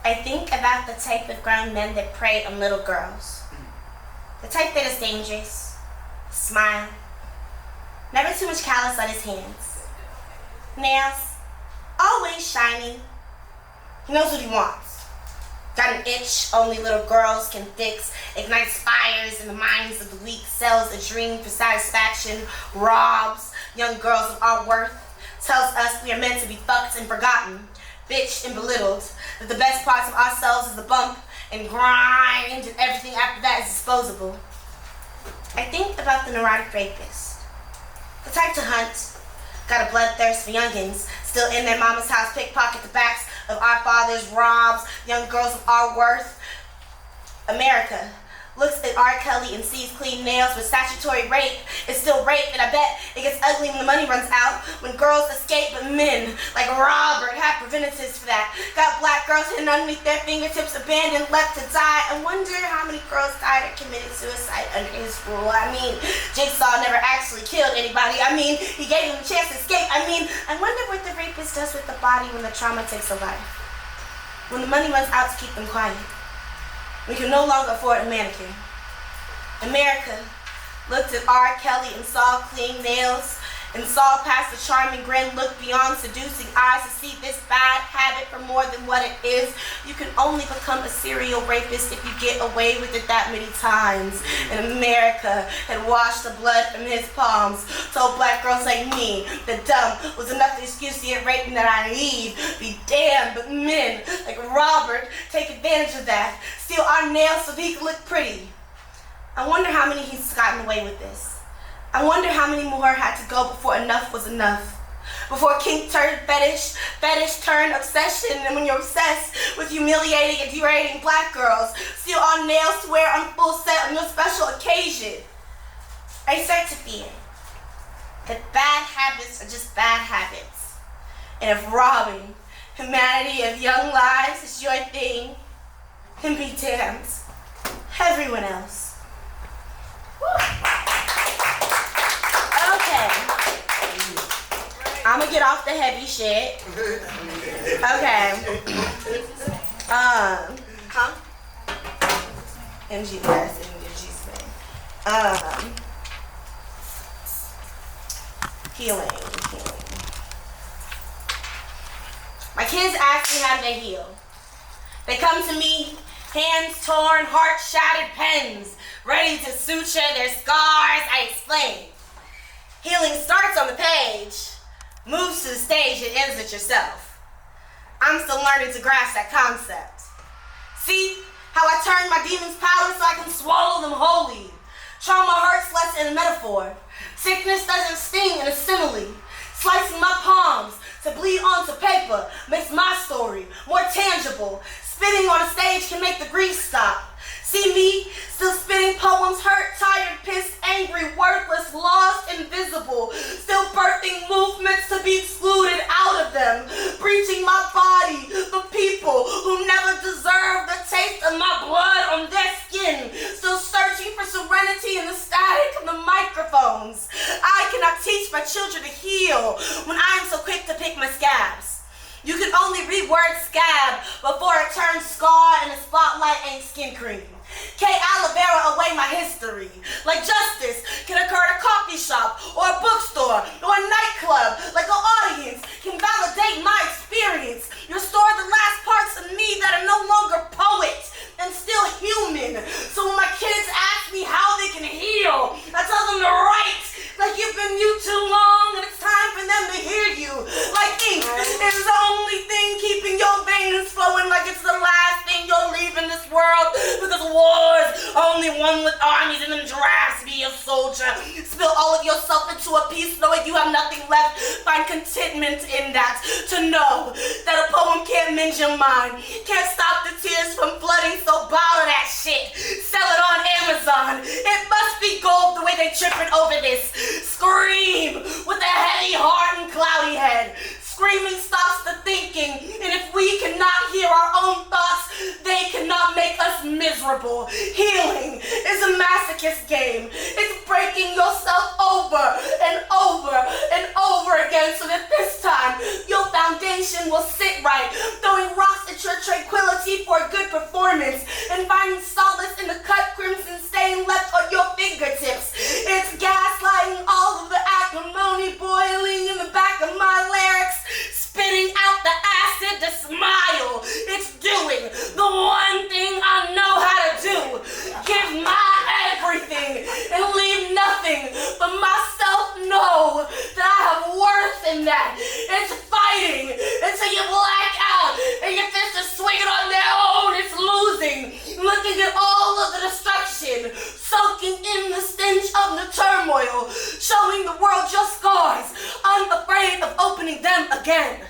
I think about the type of grown men that prey on little girls. The type that is dangerous. Smile. Never too much callus on his hands. Nails. Always shiny. He knows what he wants. Got an itch only little girls can fix. Ignites fires in the minds of the weak. Sells a dream for satisfaction. Robs young girls of our worth. Tells us we are meant to be fucked and forgotten. Bitched and belittled. That the best parts of ourselves is the bump and grind, and everything after that is disposable. I think about the neurotic rapist. The type to hunt. Got a bloodthirst for youngins. Still in their mama's house, pickpocket the backs of our fathers, robs young girls of our worth. America looks at R. Kelly and sees clean nails, with statutory rape is still rape, and I bet it gets ugly when the money runs out. When girls escape, but men like Robert have preventatives for that. Got black girls hidden underneath their fingertips, abandoned, left to die. I wonder how many girls died or committed suicide under his rule. I mean, Jigsaw never actually killed anybody. I mean, he gave them a chance to escape. I mean, I wonder what the rapist does with the body when the trauma takes a life. When the money runs out to keep them quiet. We can no longer afford a mannequin. America looked at R. Kelly and saw clean nails, and saw past the charming grin, looked beyond seducing eyes to see this bad habit for more than what it is. You can only become a serial rapist if you get away with it that many times. And America had washed the blood from his palms, told black girls like me that dumb was enough excuse to get raped and that I leave. Be damned, but men like Robert take advantage of that, steal our nails so he can look pretty. I wonder how many he's gotten away with this. I wonder how many more had to go before enough was enough. Before kink turned fetish, fetish turned obsession, and when you're obsessed with humiliating and degrading black girls, steal on nails to wear on full set on your special occasion. I start to fear that bad habits are just bad habits. And if robbing humanity of young lives is your thing, then be damned. Everyone else. Okay. I'm gonna get off the heavy shit. Okay. In Jesus' name. Healing. My kids ask me how do they heal. They come to me, hands torn, heart shattered pens, ready to suture their scars. I explain. Healing starts on the page, moves to the stage, and ends it yourself. I'm still learning to grasp that concept. See how I turn my demons powder so I can swallow them wholly. Trauma hurts less in a metaphor. Sickness doesn't sting in a simile. Slicing my palms to bleed onto paper makes my story more tangible. Spitting on a stage can make the grief stop. See me, still spitting poems, hurt, tired, pissed, angry, worthless, lost, invisible. Still birthing movements to be excluded out of them. Breaching my body, the people who never deserve the taste of my blood on their skin. Still searching for serenity in the static of the microphones. I cannot teach my children to heal when I am so quick to pick my scabs. You can only read word scab before it turns scar and the spotlight ain't skin cream. K. Olivera away my history. Like justice can occur at a coffee shop or a bookstore or a nightclub. Like an audience can validate my experience. Restore the last parts of me that are no longer poet and still human. So when my kids ask me how they can heal, I tell them to write. Like you've been mute too long and it's time for them to hear you. Like ink is the only thing keeping your veins flowing, like it's the last thing you'll leave in this world. Because wars are only won with armies and them drafts. Be a soldier. Spill all of yourself into a piece knowing you have nothing left. Find contentment in that. To know that a poem can't mend your mind. Can't stop the tears from flooding, so bottle that shit. Sell it on Amazon. It must be gold the way they tripping over this. Scream with a heavy heart and cloudy head. Screaming stops the thinking, and if we cannot hear our own thoughts, they cannot make us miserable. Healing is a masochist game. It's breaking yourself over and over and over again so that this time your foundation will sit right, throwing rocks at your tranquility for a good performance and finding solace in the cut crimson stain left on your fingertips. It's gaslighting all of the acrimony boiling in the back of my larynx, spitting out the acid to smile. It's doing the one thing I know how to do. Give my everything and leave nothing but myself. Know that I have worth in that. It's fighting until you black out and your fists are swinging on their own. It's losing, looking at all of the destruction, soaking in the stench of the turmoil, showing the world your scars, unafraid of opening them again.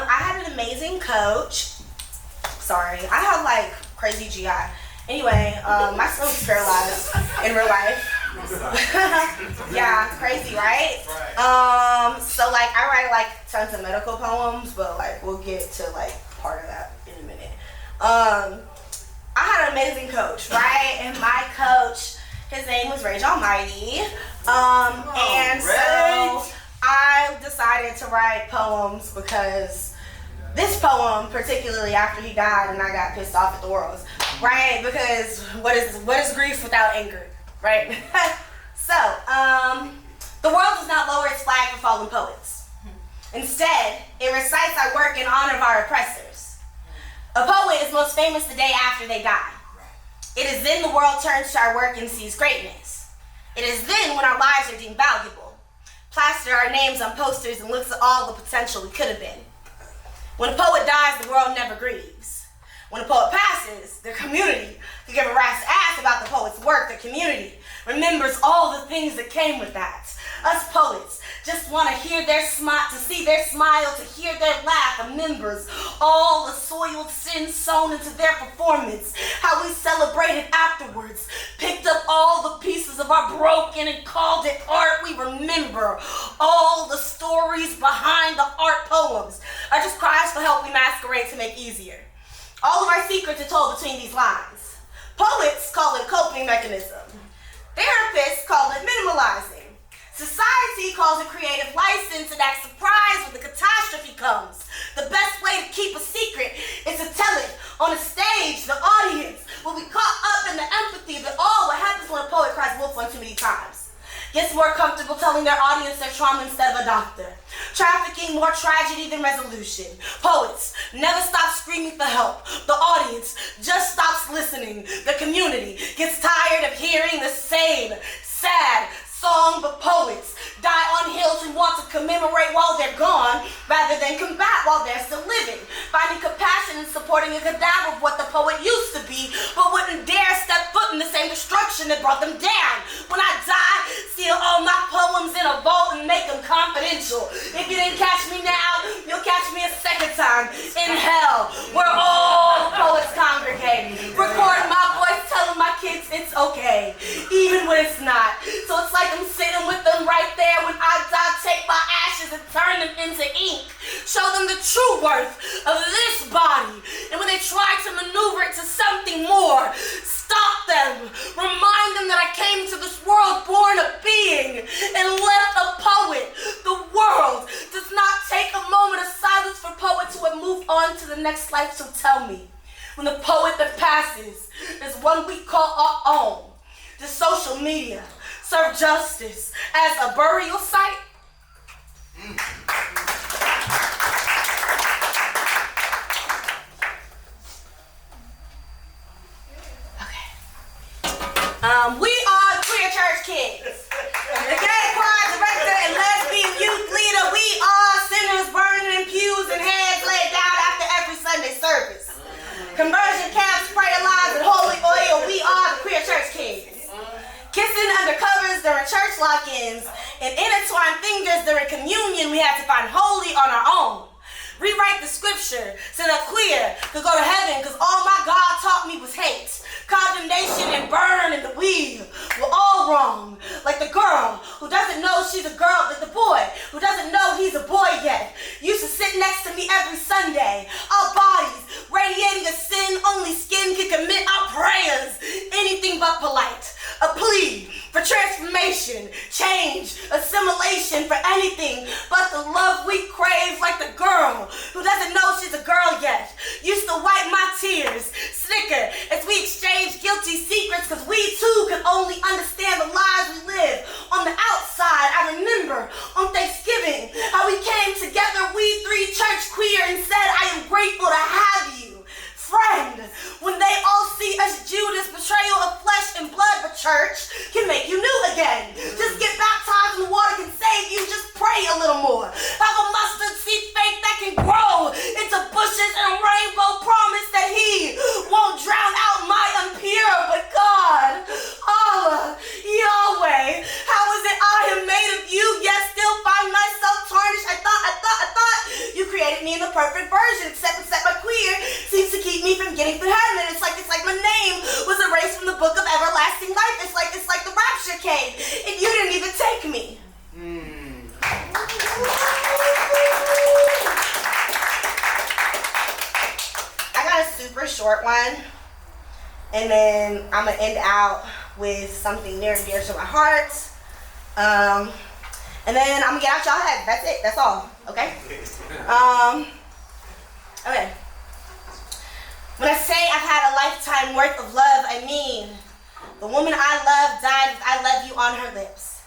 I had an amazing coach. Sorry, I have like crazy GI. Anyway, my stomach's paralyzed in real life. Yeah, crazy, right? So like I write like tons of medical poems, but like we'll get to like part of that in a minute. I had an amazing coach, right? And my coach, his name was Rage Almighty. And so I decided to write poems because this poem, particularly after he died and I got pissed off at the world, right? Because what is grief without anger, right? So, the world does not lower its flag for fallen poets. Instead, it recites our work in honor of our oppressors. A poet is most famous the day after they die. It is then the world turns to our work and sees greatness. It is then when our lives are deemed valuable. Plaster our names on posters and looks at all the potential we could have been. When a poet dies, the world never grieves. When a poet passes, their community, who give a rat's ass about the poet's work, their community, remembers all the things that came with that. Us poets just want to hear their smile, to see their smile, to hear their laugh, remembers all the soiled sin sown into their performance, how we celebrated afterwards, picked up all the pieces of our broken and called it art. We remember all the stories behind the art poems are just cries for help we masquerade to make easier. All of our secrets are told between these lines. Poets call it a coping mechanism. Therapists call it minimalizing. Society calls it creative license and acts surprised when the catastrophe comes. The best way to keep a secret is to tell it on a stage. The audience will be caught up in the empathy that all what happens when a poet cries wolf one too many times. Gets more comfortable telling their audience their trauma instead of a doctor. Trafficking more tragedy than resolution. Poets never stop screaming for help. The audience just stops listening. The community gets tired of hearing the same sad song, but poets die on hills and want to commemorate while they're gone. reporting a cadaver of what the poet used to be, but wouldn't dare step foot in the same destruction that brought them down. When I die, seal all my poems in a vault and make them confidential. If you didn't catch me now, you'll catch me a second time in hell, where all poets congregate. Recording my voice, telling my kids it's okay, even when it's not. So it's like I'm sitting with them right there. When I die, take my ashes and turn them into ink. Show them the true worth of this body. And when they try to maneuver it to something more, stop them. Remind them that I came to this world born a being and left a poet. The world does not take a moment of silence for poets who have moved on to the next life. So tell me, when the poet that passes is one we call our own, does social media serve justice as a burial site? We are Queer Church Kids. The gay choir director and lesbian youth leader. We are sinners burning in pews and heads laid down after every Sunday service. Conversion camps, prayer lines, and holy oil. We are the Queer Church Kids. Kissing under covers during church lock-ins and intertwined fingers during communion we had to find holy on our own. Rewrite the scripture so that queer could go to heaven because all my God taught me was hate, condemnation, and burn, and the we were all wrong. Like the girl who doesn't know she's a girl, like the boy who doesn't know he's a boy yet, used to sit next to me every Sunday. Our bodies radiating a sin only skin can commit. Our prayers anything but polite. A plea for transformation, change, assimilation, for anything but the love we crave. Like the girl who doesn't know she's a girl yet, used to wipe my tears, snicker as we exchange guilty secrets, because we too could only understand the lies we live on the outside. I remember on Thanksgiving how we came together, we three church queer, and said, I am grateful to have you, friend. When they all see us Judas, betrayal of flesh and blood, but church can make you new again. Just get baptized in the water can save you. Just pray a little more. Have a mustard seed faith that can grow into bushes and rainbow. Promise that he won't drown out my impure. But God, Allah, Yahweh, how is it I am made of you, yet still find myself tarnished? I thought you created me in the perfect version, except my queer seems to keep me from getting through heaven. It's like my name was erased from the book of everlasting life. It's like the rapture came, and you didn't even take me. I got a super short one, and then I'm gonna end out with something near and dear to my heart. And then I'm gonna get out y'all head. That's it. That's all. Okay. Okay. When I say I've had a lifetime worth of love, I mean the woman I love died with I love you on her lips.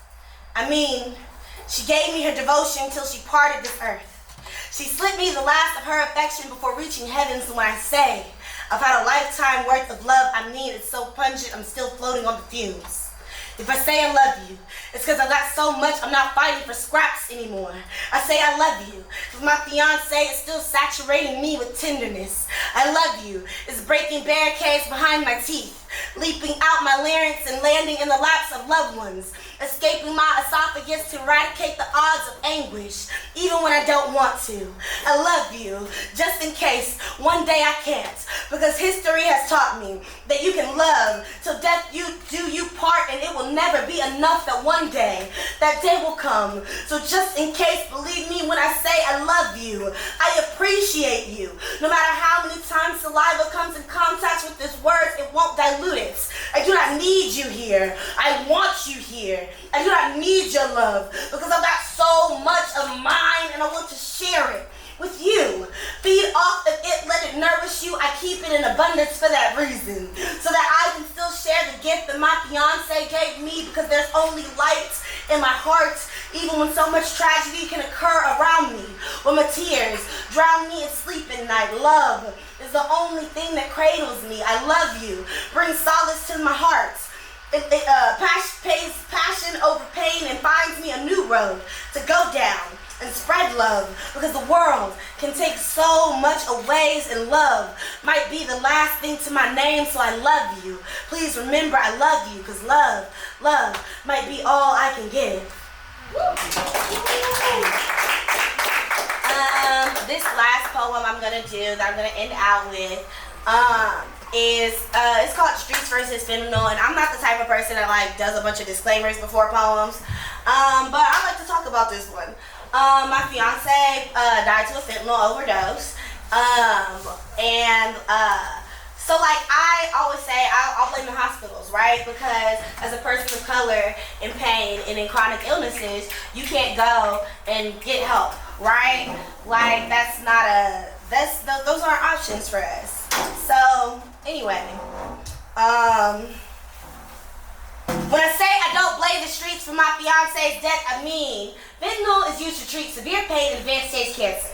I mean, she gave me her devotion till she parted this earth. She slipped me the last of her affection before reaching heaven. So when I say I've had a lifetime worth of love, I mean it's so pungent I'm still floating on the fumes. If I say I love you, it's because I got so much I'm not fighting for scraps anymore. I say I love you because my fiance is still saturating me with tenderness. I love you is breaking barricades behind my teeth, leaping out my larynx and landing in the laps of loved ones, escaping my esophagus to eradicate the odds of anguish, even when I don't want to. I love you just in case one day I can't, because history has taught me that you can love till death you do you part, and it will never be enough. That one day, that day will come. So just in case, believe me when I say I love you, I appreciate you. No matter how many times saliva comes in contact with this word, it won't dilute it. I do not need you here. I want you here. I do not need your love because I've got so much of mine and I want to share it with you. Feed off of it, let it nourish you. I keep it in abundance for that reason, so that I can still share the gift that my fiance gave me, because there's only light in my heart, even when so much tragedy can occur around me. When my tears drown me in sleep at night, love is the only thing that cradles me. I love you. Bring solace to my heart. It pays passion over pain and finds me a new road to go down and spread love, because the world can take so much away, and love might be the last thing to my name, so I love you. Please remember I love you, because love might be all I can give. This last poem I'm gonna do, that I'm gonna end out with, it's called Streets versus Fentanyl, and I'm not the type of person that like does a bunch of disclaimers before poems, but I like to talk about this one. My fiance died to a fentanyl overdose, so like I always say, I'll blame the hospitals, right? Because as a person of color in pain and in chronic illnesses, you can't go and get help, right? Like those aren't options for us. So anyway, when I say I don't blame the streets for my fiance's death, I mean fentanyl is used to treat severe pain and advanced stage cancer.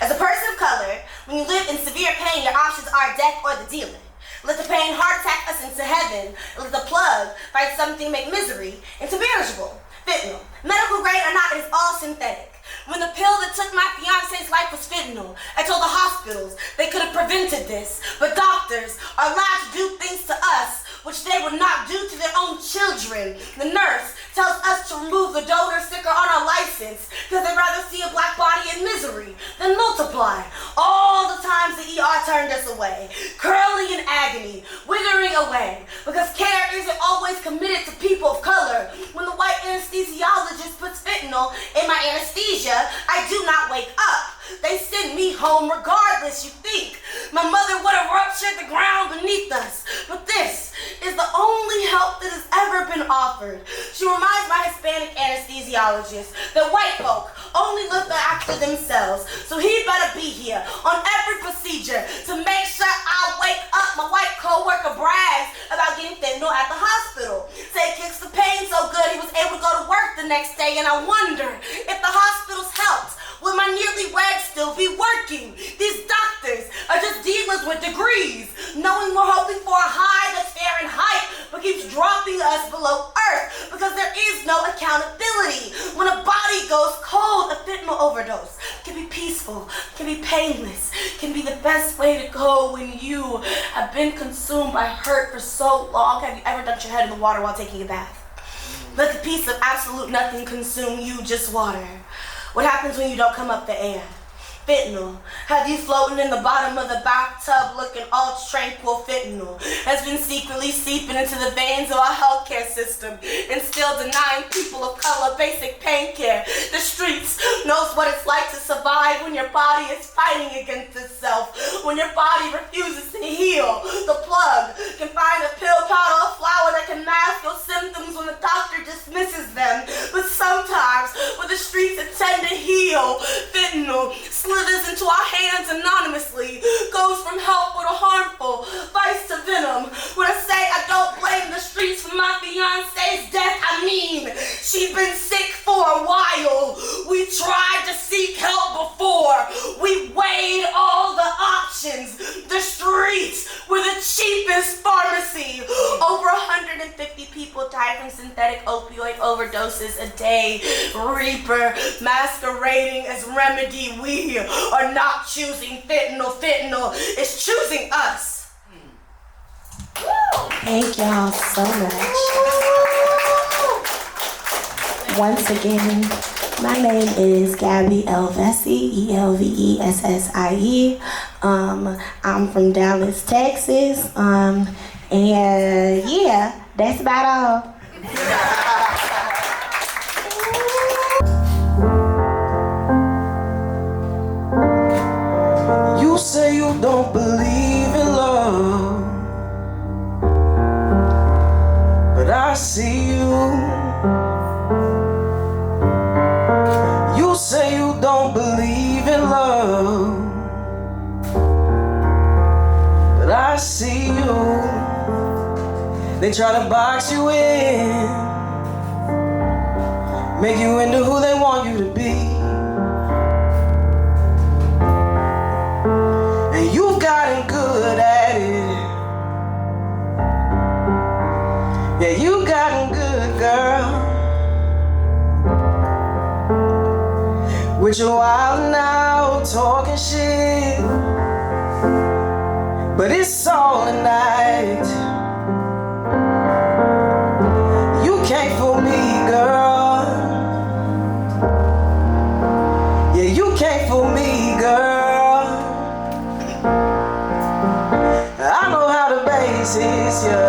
As a person of color, when you live in severe pain, your options are death or the dealer. Let the pain heart attack us into heaven, and let the plug fight something make misery into manageable. Fentanyl, medical grade or not, it is all synthetic. When the pill that took my fiance's life was fentanyl, I told the hospitals they could have prevented this, but doctors are allowed to do things to us which they would not do to their own children. The nurse tells us to remove the donor sticker on our license because they'd rather see a black body in misery than multiply. All the times the ER turned us away, curling in agony, withering away, because care isn't always committed to people of color. When the white anesthesiologist puts fentanyl in my anesthesia, I do not wake up. They send me home regardless. You think my mother would have ruptured the ground beneath us, but this is the only help that has ever been offered. She reminds my Hispanic anesthesiologist that white folk only look after themselves, so he better be here on every procedure to make sure I wake up. My white co-worker brags about getting fentanyl at the hospital. Say it kicks the pain so good he was able to go to work the next day, and I wonder if the hospitals helped. Will my nearly wed still be working? These doctors are just dealers with degrees, knowing we're hoping for a high that's Fahrenheit, but keeps dropping us below earth because there is no accountability. When a body goes cold, a fentanyl overdose can be peaceful, can be painless, can be the best way to go when you have been consumed by hurt for so long. Have you ever dumped your head in the water while taking a bath? Let the piece of absolute nothing consume you, just water. What happens when you don't come up the air? Fentanyl. Have you floating in the bottom of the bathtub looking all tranquil? Fentanyl has been secretly seeping into the veins of our healthcare system and still denying people of color basic pain care. The streets knows what it's like to survive when your body is fighting against itself, when your body refuses to heal. The plug can find a pill, powder, or flower that can mask your symptoms when the doctor dismisses them. But sometimes when the streets intend to heal, fentanyl slithers into our hands anonymously, goes from helpful to harmful, vice to venom. When I say I don't blame the streets for my fiance's death, I mean she'd been sick for a while. We tried to seek help before. We weighed all the options. The streets were the cheapest pharmacy. Over 150 people die from synthetic opioid overdoses a day. Reaper masquerading as remedy. We are not choosing fentanyl. Fentanyl is choosing us. Thank y'all so much. Once again, my name is Gabby Elvessie, Elvessie. I'm from Dallas, Texas. And yeah, that's about all. You say you don't believe in love, but I see you. You say you don't believe in love, but I see you. They try to box you in, make you into who they want you to be. And you've gotten good at it. Yeah, you've gotten good, girl. With your wild now talking shit, but it's all a night. You can't fool me, girl. Yeah, you can't fool me, girl. I know how to basis you.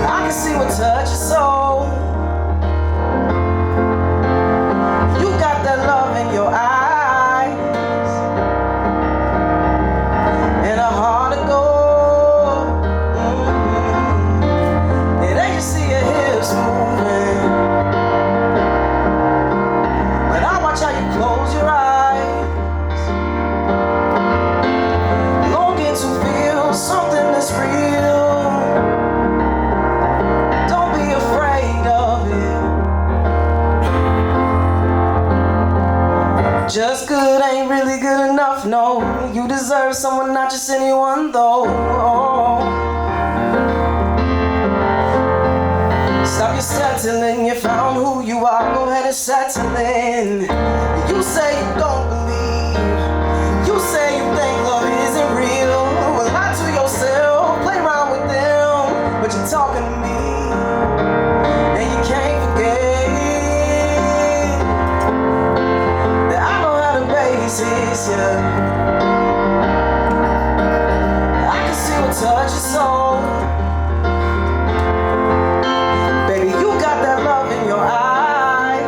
I can see what touch your soul. You got that love in your eyes and a heart of gold. And I can see your hips moving, but I watch how you close your eyes, longing to feel something that's real. Don't be afraid of it. Just good ain't really good enough, no. You deserve someone, not just anyone, though. Stop your settling, you found who you are, go ahead and settle in. You say you don't believe, you say you think love isn't real. Well, lie to yourself, play around with them, but you're talking to me, and you can't forget that I know how to basis you. I can see what touch your soul. Baby, you got that love in your eyes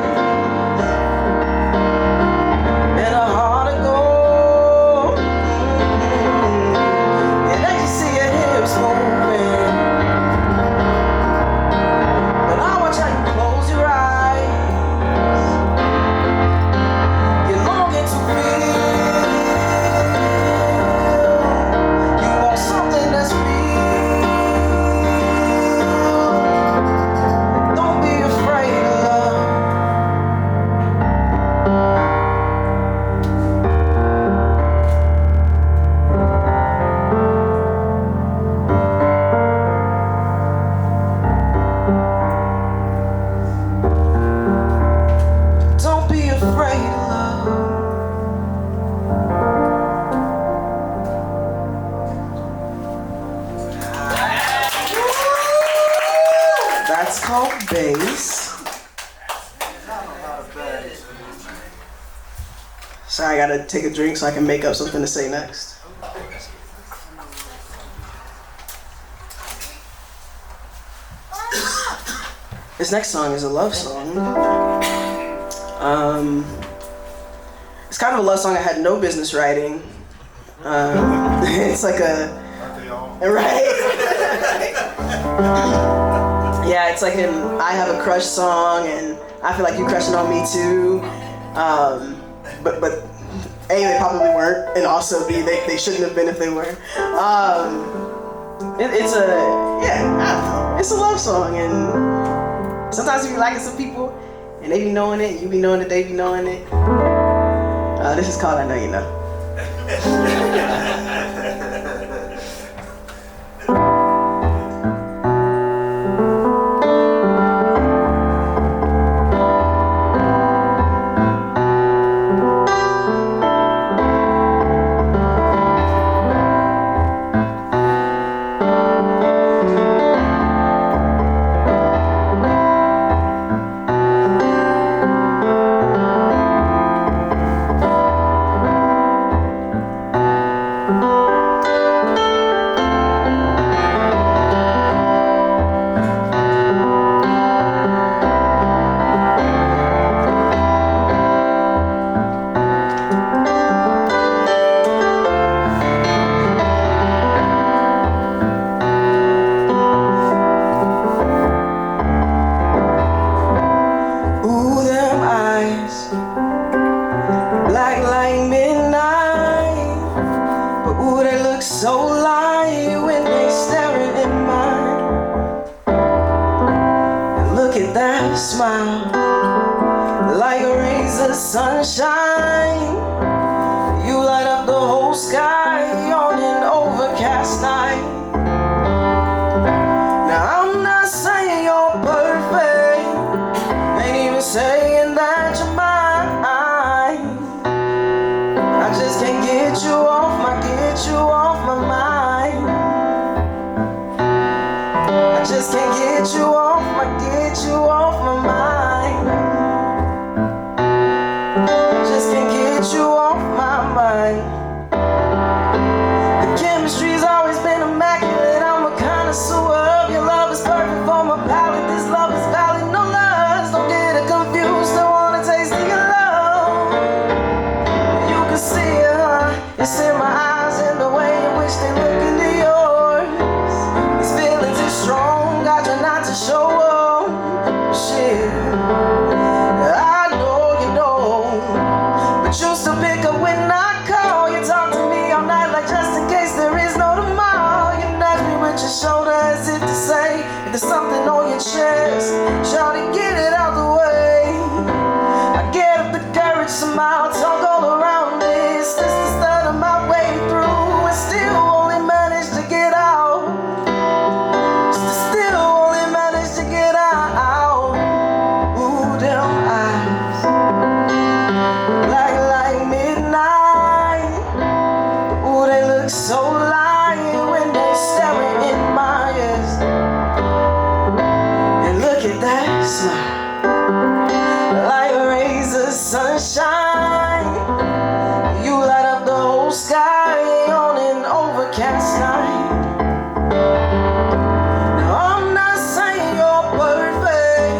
and a heart of gold. And I can see your hips moving, but I watch how you close your eyes. You're longing to feel. You want something that's real. Don't be afraid of love. Don't be afraid of love. That's called bass. Sorry, I gotta take a drink so I can make up something to say next. This next song is a love song. It's kind of a love song I had no business writing. It's like a right. Yeah, it's like an I have a crush song, and I feel like you crushing on me too. But A, they probably weren't, and also B, they shouldn't have been if they were. It's a I don't know. It's a love song, and sometimes you be liking some people, and they be knowing it, you be knowing it, they be knowing it. This is called I Know You Know. Smile like rays of sunshine. You light up the whole sky on an overcast night. Now I'm not saying you're perfect, ain't even saying that you're mine. I just can't get you off not to show up. Shit, I know you know, but you still pick up when I call. You talk to me all night like just in case there is no tomorrow. You nudge me with your shoulder as if to say, if there's something on your chest, shawty, get it out the way. I get up the courage somehow, talk all around this, just to stutter my way through, and still only manage to get out. Still only manage to get out. Ooh, them eyes, like midnight. Ooh, they look so lying when they're staring in my eyes. And look at that smile, like rays of sunshine. You light up the whole sky on an overcast night. Now I'm not saying you're perfect,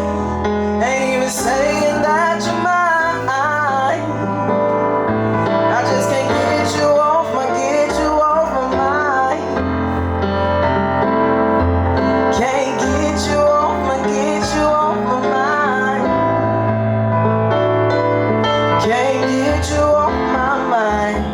ain't even saying that you're mine. I just can't get you off my mind. Can't get you off my mind. Can't get you off my mind.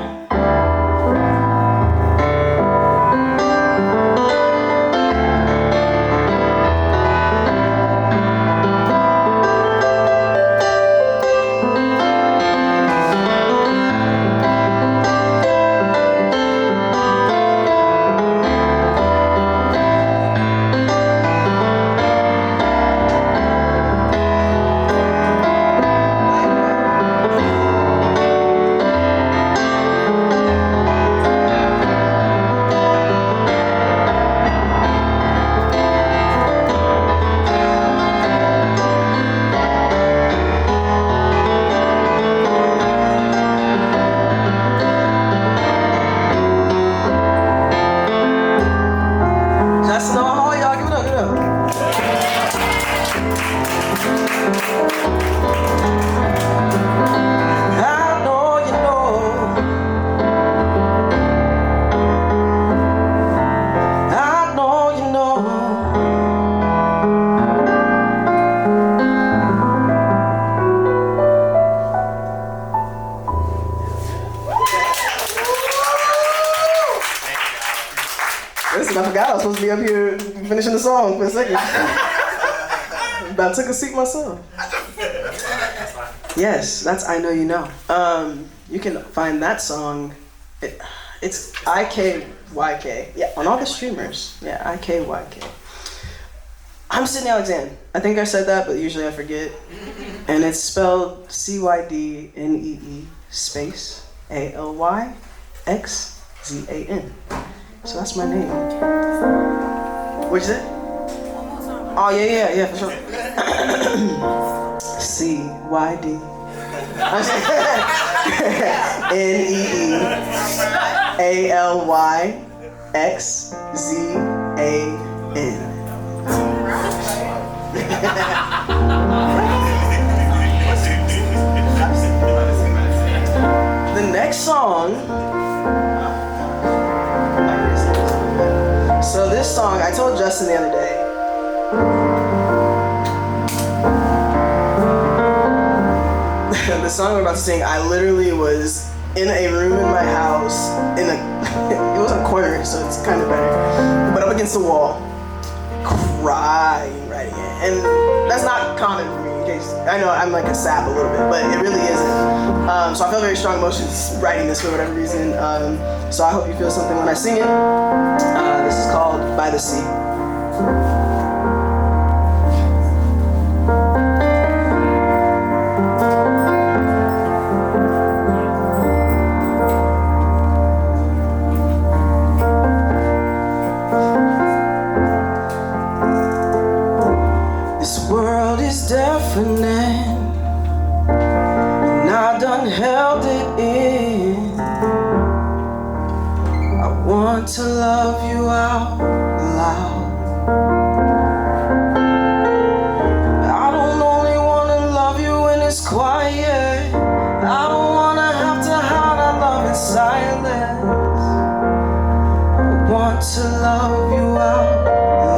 That's the hall, y'all. Give it up, give it up. I know you know. I know you know. Listen, I forgot I was supposed to be up here finishing the song for a second. About took a seat myself. Yes, that's I Know You Know. You can find that song. It's IKYK. Yeah, on all the streamers. Yeah, IKYK. I'm Sydney Alexander. I think I said that, but usually I forget. And it's spelled CYDNEE space ALYXZAN. So that's my name. What'd you say? Oh, yeah, for sure. CYD NEEALYXZAN. The next song. So this song, I told Justin the other day. The song I'm about to sing, I literally was in a room in my house, it was a corner, so it's kind of better, but up against the wall, crying, writing it. And that's not common for me, in case, I know I'm like a sap a little bit, but it really isn't. So I feel very strong emotions writing this for whatever reason. So I hope you feel something when I sing it. This is called By the Sea. This world is definite, and I done held it in. I want to love you out loud. I don't only want to love you when it's quiet. I don't want to have to hide our love in silence. I want to love you out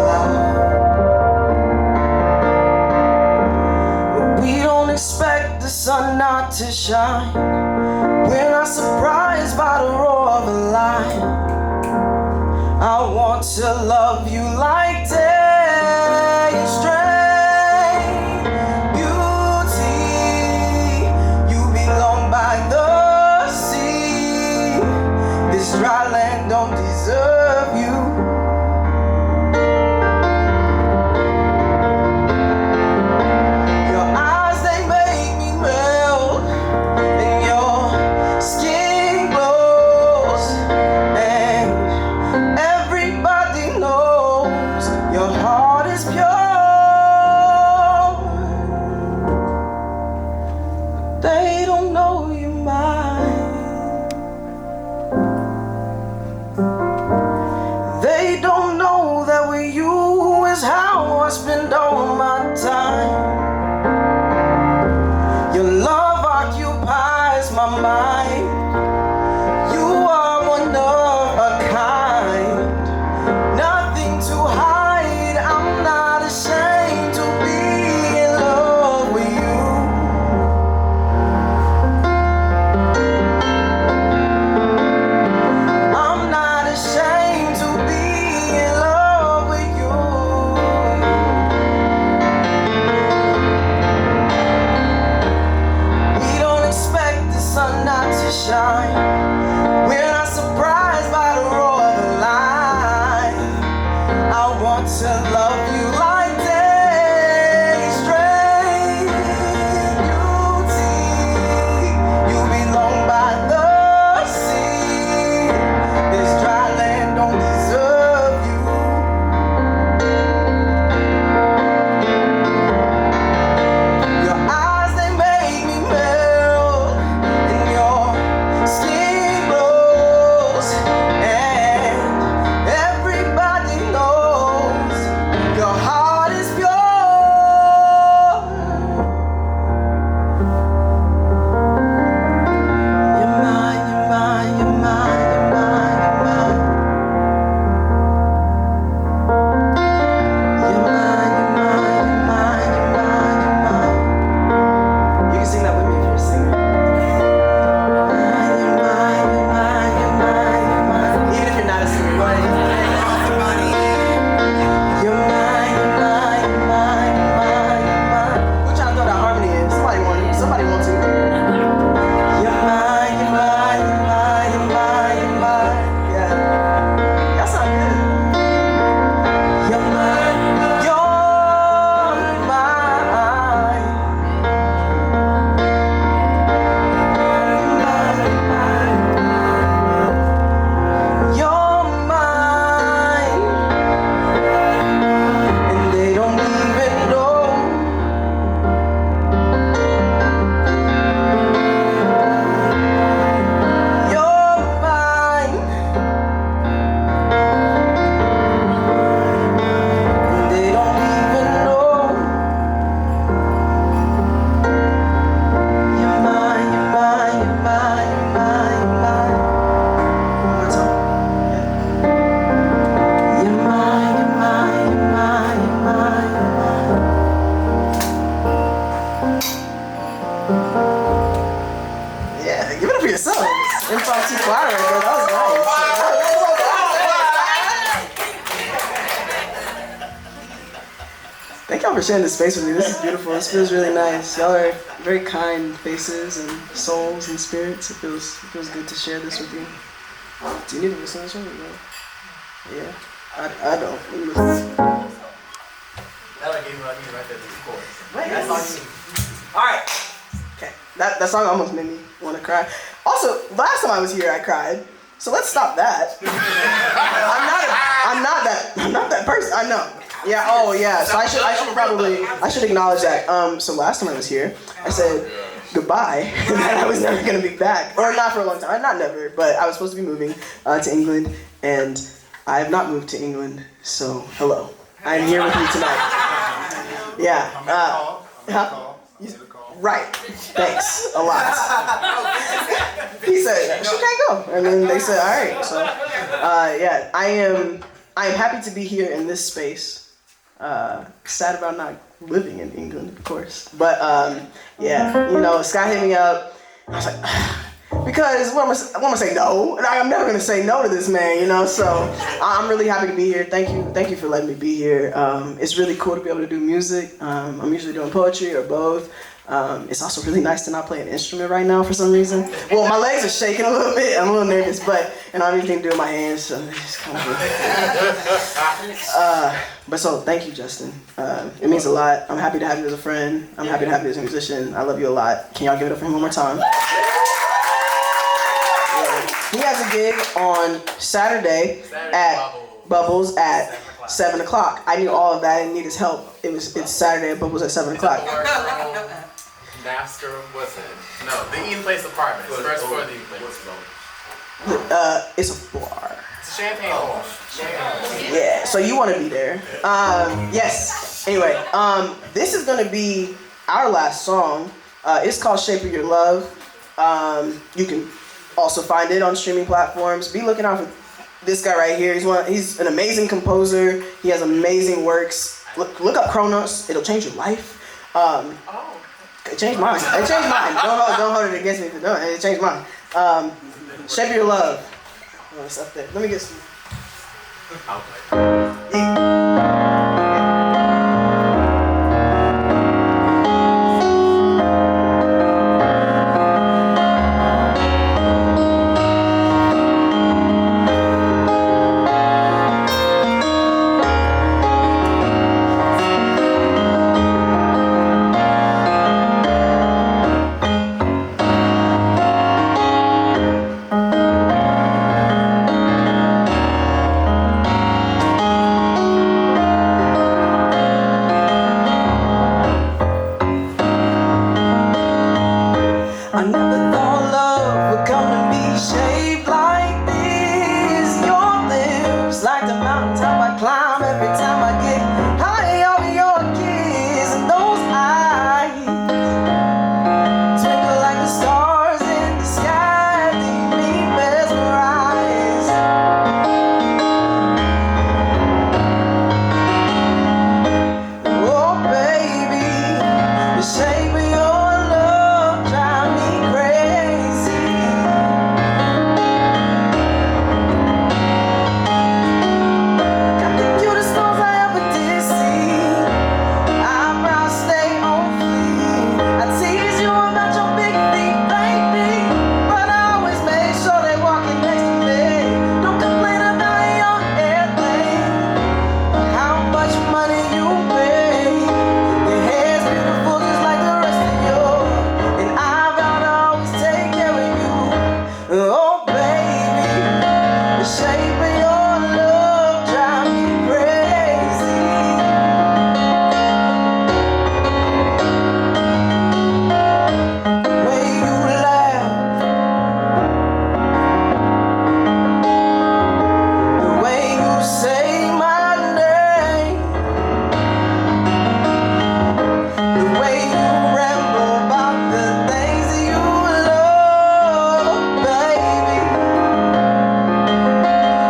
loud. to shine. We're not surprised by the roar of a lion. I want to love you like day is straight beauty. You belong by the sea. This dry land don't deserve you. Your eyes, they make me melt, and your skin glows, and everybody knows your heart is pure. They don't know you're mine. They don't know that with you is how I spend all my time. Your love occupies my mind. You are one of a kind. Nothing to hide. I'm not ashamed to be in love with you. I'm not ashamed to be in love with you. We don't expect the sun not to shine. We're not surprised by the roar of a lion. I want to love you like day straight beauty. You belong by the sea. This dry land don't deserve you. Your eyes, they make me melt, and your skin glows, and everybody knows your heart is pure. You're mine, you're mine, you're mine, you're mine, you're mine. You're mine, you're mine, you're mine, you're mine, you're mine. You can sing that with me if you're a singer. Mine, you're mine, you're mine, you're mine, you're mine. Even if you're not a singer, go ahead. You're mine, you're mine, you're mine, you're mine, you're mine. We're trying to throw that harmony in. Somebody wants to. You're mine, you're mine, you're mine, you're mine, you're mine. Yeah. Y'all sound good. You're mine, you're mine. You're mine, and they don't even know. You're mine, and they don't even know. You're mine, you're mine, you're mine, you're mine, you're mine. One more time. You're mine, you're mine, you're mine, you're mine, you're mine. Yeah, give it up for yourself. Impromptu choir right there. That was nice. Thank y'all for sharing this space with me. This is beautiful. This feels really nice. Y'all are very kind faces and souls and spirits. It feels good to share this with you. Do you need to listen to this one? No. Yeah, I don't. Let me listen. That I gave you right there, the chorus. Wait, that's all you need. All right. Okay, that song almost made me want to cry. Also, last time I was here, I cried. So let's stop that. I'm not that person. I know. Yeah. Oh, yeah. So I should acknowledge that. So last time I was here, I said goodbye, and that I was never gonna be back, or not for a long time. Not never, but I was supposed to be moving to England, and I have not moved to England. So hello, I'm here with you tonight. Yeah. Right. Thanks a lot. He said she can't go, and then they said, all right. So yeah, I am happy to be here in this space Sad about not living in England, of course. But yeah, you know, Scott hit me up. I was like, because what am I gonna say no? And I'm never gonna say no to this man, you know. So I'm really happy to be here. Thank you for letting me be here. It's really cool to be able to do music. I'm usually doing poetry or both. It's also really nice to not play an instrument right now for some reason. Well, my legs are shaking a little bit. I'm a little nervous, but I don't have anything to do with my hands, so it's kind of. But so thank you, Justin. It means a lot. I'm happy to have you as a friend. I'm happy to have you as a musician. I love you a lot. Can y'all give it up for him one more time? He has a gig on Saturday at Bubbles at 7 o'clock. I knew all of that and need his help. It's Saturday at Bubbles at 7 o'clock. Napster, what's it? No, the Eden Place Apartments. First floor of the Eden Place. It's a bar. It's a champagne bar. Yeah, so you want to be there. Yes. Anyway, this is going to be our last song. It's called Shape of Your Love. You can also find it on streaming platforms. Be looking out for this guy right here. He's an amazing composer. He has amazing works. Look up Kronos. It'll change your life. It changed mine. It changed mine. Don't hold it against me. No, it changed mine. Shape of Your Love. Oh, it's up there. Let me get some. I never thought love would come to be shaped like this. Your lips, like the mountaintop I climb every time I get high over your kiss. And those eyes twinkle like the stars in the sky, leave me mesmerized. Oh baby, the shape of your love drive me crazy. Got the cutest nose I ever did see. Eyebrows stay on fleek. I tease you about your big feet, baby, but I always make sure they walking next to me. Don't complain about your airplane, how much money you make. Your hair's beautiful just like the rest of you, and I vow to always take care of you. Oh baby, the shape of your love drive me crazy. The way you laugh, the way you say my name, the way you ramble about the things that you love, baby.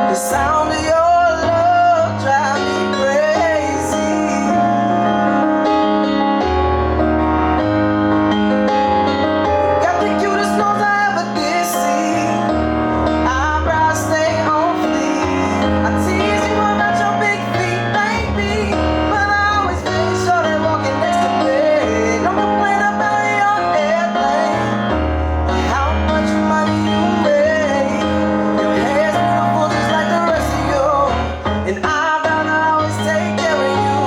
The sound of your love drive me crazy. Got the cutest nose I ever did see. Eyebrows stay on fleek. I tease you about your big feet, baby, but I always make sure they're walking next to me. Don't complain about your airplane, how much money you make. Your hair's beautiful just like the rest of you, and I vow to always take care of you.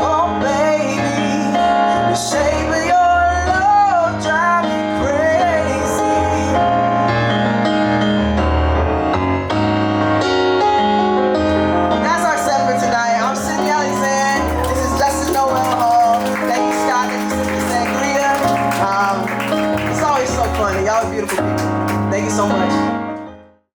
Oh baby, the shape of your love drive me crazy. That's our set for tonight. I'm Sydney Alexander. This is Justin Noel Hall. Thank you, Scott. Thank you, Simply Sangria. It's always so fun. And y'all are beautiful people. Thank you so much.